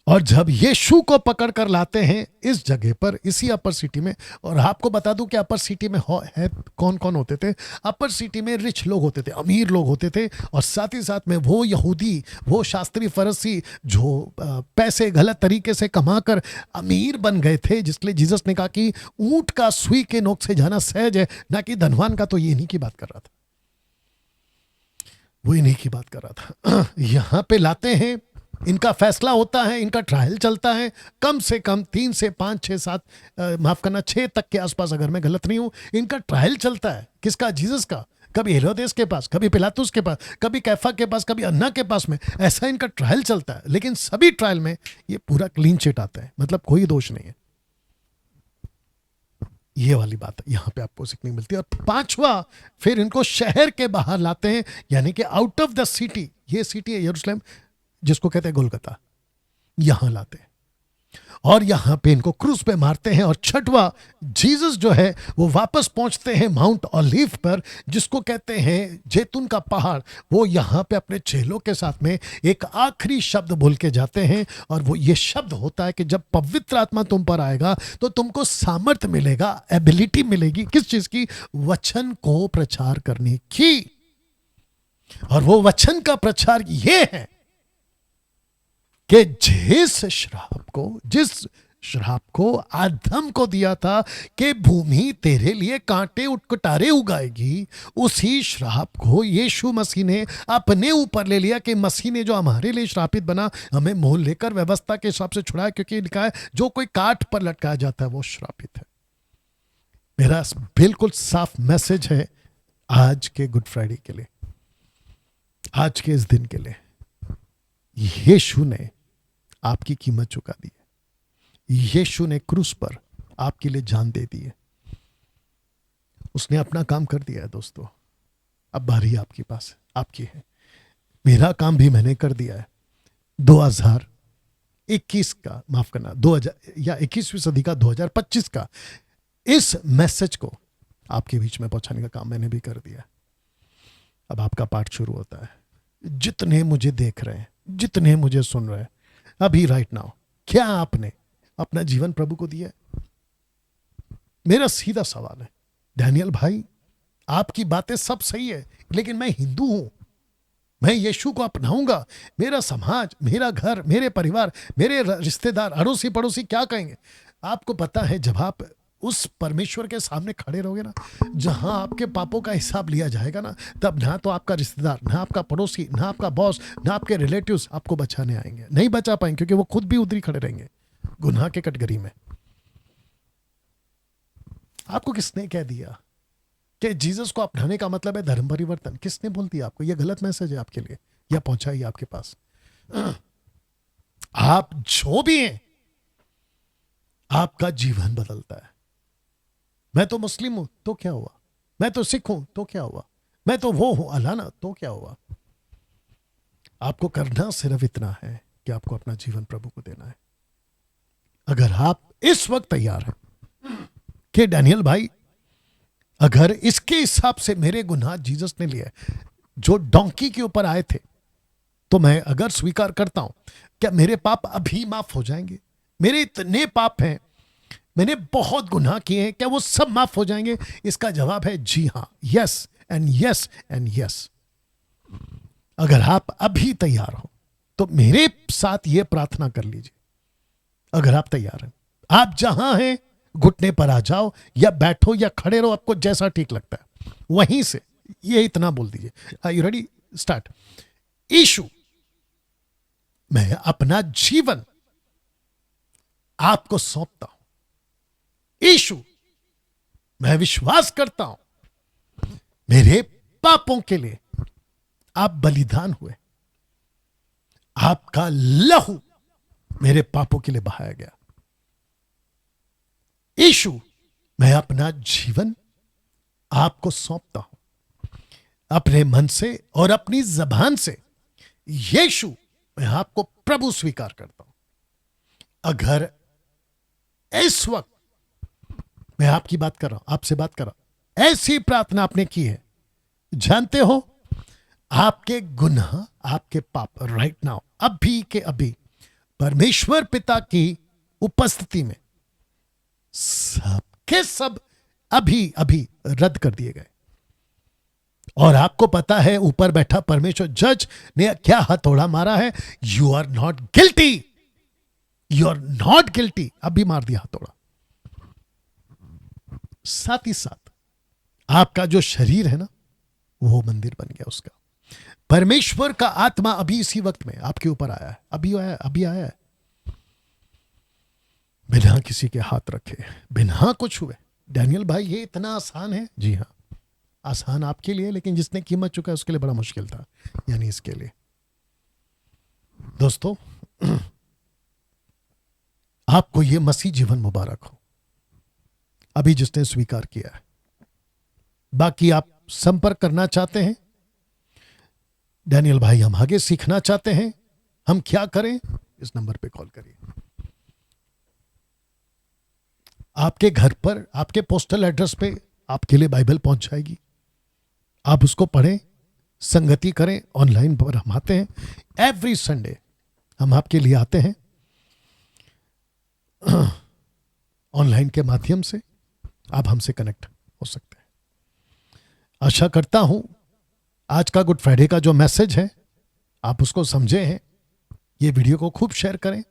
और जब यीशु को पकड़ कर लाते हैं इस जगह पर, इसी अपर सिटी में, और आपको बता दूं कि अपर सिटी में है कौन कौन होते थे। अपर सिटी में रिच लोग होते थे, अमीर लोग होते थे, और साथ ही साथ में वो यहूदी, वो शास्त्री फरसी जो पैसे गलत तरीके से कमाकर अमीर बन गए थे, जिसलिए जीसस ने कहा कि ऊंट का सुई के नोक से जाना सहज है, ना कि धनवान का। तो ये इन्हीं की बात कर रहा था, वो इन्हीं की बात कर रहा था। यहां पे लाते हैं, इनका फैसला होता है, इनका ट्रायल चलता है, कम से कम 3 से 5, 6, 7, माफ करना 6 तक के आसपास, अगर मैं गलत नहीं हूं, इनका ट्रायल चलता है। किसका? जीसस का। कभी हेरोदेस के पास, कभी पिलातुस के पास, कभी कैफा के पास, कभी अन्ना के पास में, ऐसा इनका ट्रायल चलता है। लेकिन सभी ट्रायल में ये पूरा क्लीन चिट आता है, मतलब कोई दोष नहीं है। ये वाली बात यहां पे आपको सीखने मिलती है। और 5वां, फिर इनको शहर के बाहर लाते हैं, यानी कि आउट ऑफ द सिटी। ये सिटी है यरूशलेम, जिसको कहते हैं गोलगता, यहां लाते हैं। और यहां पे इनको क्रूस पे मारते हैं। और छठवा, जीसस जो है वो वापस पहुंचते हैं माउंट ओलीव पर, जिसको कहते हैं जैतून का पहाड़। वो यहां पे अपने चेलों के साथ में एक आखिरी शब्द बोल के जाते हैं, और वो ये शब्द होता है कि जब पवित्र आत्मा तुम पर आएगा तो तुमको सामर्थ्य मिलेगा, एबिलिटी मिलेगी। किस चीज की? वचन को प्रचार करने की। और वो वचन का प्रचार ये है कि जिस श्राप को आदम को दिया था कि भूमि तेरे लिए कांटे उटकटारे उगाएगी, उसी श्राप को यीशु मसीह ने अपने ऊपर ले लिया। कि मसीह ने जो हमारे लिए श्रापित बना, हमें मोल लेकर व्यवस्था के हिसाब से छुड़ाया, क्योंकि लिखा है जो कोई काठ पर लटकाया जाता है वो श्रापित है। मेरा बिल्कुल साफ मैसेज है आज के गुड फ्राइडे के लिए, आज के इस दिन के लिए। यीशु ने आपकी कीमत चुका दी है। यीशु ने क्रूस पर आपके लिए जान दे दी है। उसने अपना काम कर दिया है दोस्तों। अब बारी आपके पास, आपकी है। मेरा काम भी मैंने कर दिया है। 2021 का, माफ करना, 2000 या 21वीं सदी का, 2025 का इस मैसेज को आपके बीच में पहुंचाने का काम मैंने भी कर दिया है। अब आपका पार्ट शुरू होता है। जितने मुझे देख रहे हैं, जितने मुझे सुन रहे हैं अभी राइट नाउ, क्या आपने अपना जीवन प्रभु को दिया है? मेरा सीधा सवाल है। डैनियल भाई, आपकी बातें सब सही है, लेकिन मैं हिंदू हूं, मैं यीशु को अपनाऊंगा। मेरा समाज, मेरा घर, मेरे परिवार, मेरे रिश्तेदार, अड़ोसी पड़ोसी क्या कहेंगे? आपको पता है, जब आप उस परमेश्वर के सामने खड़े रहोगे ना, जहां आपके पापों का हिसाब लिया जाएगा ना, तब ना तो आपका रिश्तेदार, ना आपका पड़ोसी, ना आपका बॉस, ना आपके रिलेटिव्स आपको बचाने आएंगे। नहीं बचा पाएंगे, क्योंकि वो खुद भी उधर खड़े रहेंगे गुनाह के कटघरी में। आपको किसने कह दिया कि जीसस को अपनाने का मतलब है धर्म परिवर्तन? किसने बोल दिया आपको? यह गलत मैसेज है आपके लिए, या पहुंचाइए आपके पास। आप जो भी हैं, आपका जीवन बदलता है। मैं तो मुस्लिम हूं तो क्या हुआ, मैं तो सिख हूं तो क्या हुआ, मैं तो वो हूं अलाना तो क्या हुआ। आपको करना सिर्फ इतना है कि आपको अपना जीवन प्रभु को देना है। अगर आप इस वक्त तैयार हैं कि डैनियल भाई, अगर इसके हिसाब से मेरे गुनाह जीसस ने लिए जो डोंकी के ऊपर आए थे, तो मैं अगर स्वीकार करता हूं, क्या मेरे पाप अभी माफ हो जाएंगे? मेरे इतने पाप हैं, मैंने बहुत गुनाह किए हैं, क्या वो सब माफ हो जाएंगे? इसका जवाब है जी हां, yes and yes and yes. अगर आप अभी तैयार हो तो मेरे साथ यह प्रार्थना कर लीजिए। अगर आप तैयार हैं, आप जहां हैं घुटने पर आ जाओ, या बैठो या खड़े रहो, आपको जैसा ठीक लगता है वहीं से ये इतना बोल दीजिए। Are you ready? स्टार्ट। यीशु, मैं अपना जीवन आपको सौंपता हूं। यीशु, मैं विश्वास करता हूं मेरे पापों के लिए आप बलिदान हुए, आपका लहू मेरे पापों के लिए बहाया गया। यीशु, मैं अपना जीवन आपको सौंपता हूं। अपने मन से और अपनी जबान से यीशु, मैं आपको प्रभु स्वीकार करता हूं। अगर इस वक्त मैं आपकी बात कर रहा हूं, आपसे बात कर रहा हूं, ऐसी प्रार्थना आपने की है, जानते हो आपके गुनाह, आपके पाप राइट नाउ, अभी के अभी परमेश्वर पिता की उपस्थिति में सब के सब अभी अभी रद्द कर दिए गए। और आपको पता है ऊपर बैठा परमेश्वर जज ने क्या हथौड़ा मारा है? You are not guilty, you are not guilty. अभी मार दिया हथौड़ा। साथ ही साथ आपका जो शरीर है ना, वो मंदिर बन गया उसका। परमेश्वर का आत्मा अभी इसी वक्त में आपके ऊपर आया है, अभी आया है, बिना किसी के हाथ रखे, बिना कुछ हुए। डैनियल भाई, ये इतना आसान है? जी हां, आसान आपके लिए, लेकिन जिसने कीमत चुका है उसके लिए बड़ा मुश्किल था, यानी इसके लिए। दोस्तों, आपको ये मसीह जीवन मुबारक हो, अभी जिसने स्वीकार किया है। बाकी आप संपर्क करना चाहते हैं, डैनियल भाई हम आगे सीखना चाहते हैं, हम क्या करें? इस नंबर पे कॉल करिए। आपके घर पर, आपके पोस्टल एड्रेस पे आपके लिए बाइबल पहुंच जाएगी। आप उसको पढ़ें, संगति करें। ऑनलाइन पर हम आते हैं एवरी संडे, हम आपके लिए आते हैं ऑनलाइन के माध्यम से। आप हमसे कनेक्ट हो सकते हैं। आशा करता हूं आज का गुड फ्राइडे का जो मैसेज है आप उसको समझे हैं। ये वीडियो को खूब शेयर करें,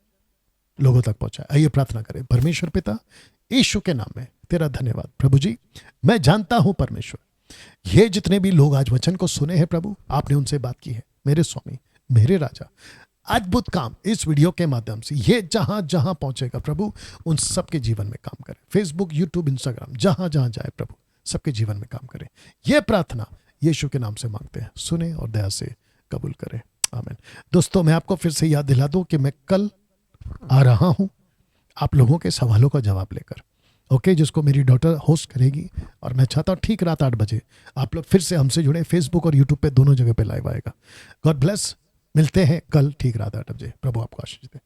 लोगों तक पहुंचाएं। आइए प्रार्थना करें। परमेश्वर पिता, यीशु के नाम में तेरा धन्यवाद प्रभु जी। मैं जानता हूं परमेश्वर, ये जितने भी लोग आज वचन को सुने हैं प्रभु, आपने उनसे बात की है। मेरे स्वामी, मेरे राजा, अद्भुत काम इस वीडियो के माध्यम से ये जहां जहां पहुंचेगा प्रभु, उन सबके जीवन में काम करें। फेसबुक, यूट्यूब, इंस्टाग्राम, जहां जहां जाए प्रभु, सबके जीवन में काम करें। यह प्रार्थना यीशु के नाम से मांगते हैं, सुने और दया से कबूल करें। आमीन। दोस्तों, मैं आपको फिर से याद दिला दूं कि मैं कल आ रहा हूं आप लोगों के सवालों का जवाब लेकर, ओके, जिसको मेरी डॉटर होस्ट करेगी। और मैं चाहता हूं ठीक रात 8 बजे आप लोग फिर से हमसे जुड़े। फेसबुक और यूट्यूब पे दोनों जगह पे लाइव आएगा। God bless. मिलते हैं कल ठीक रात 8 बजे। प्रभु आपको आशीष दे।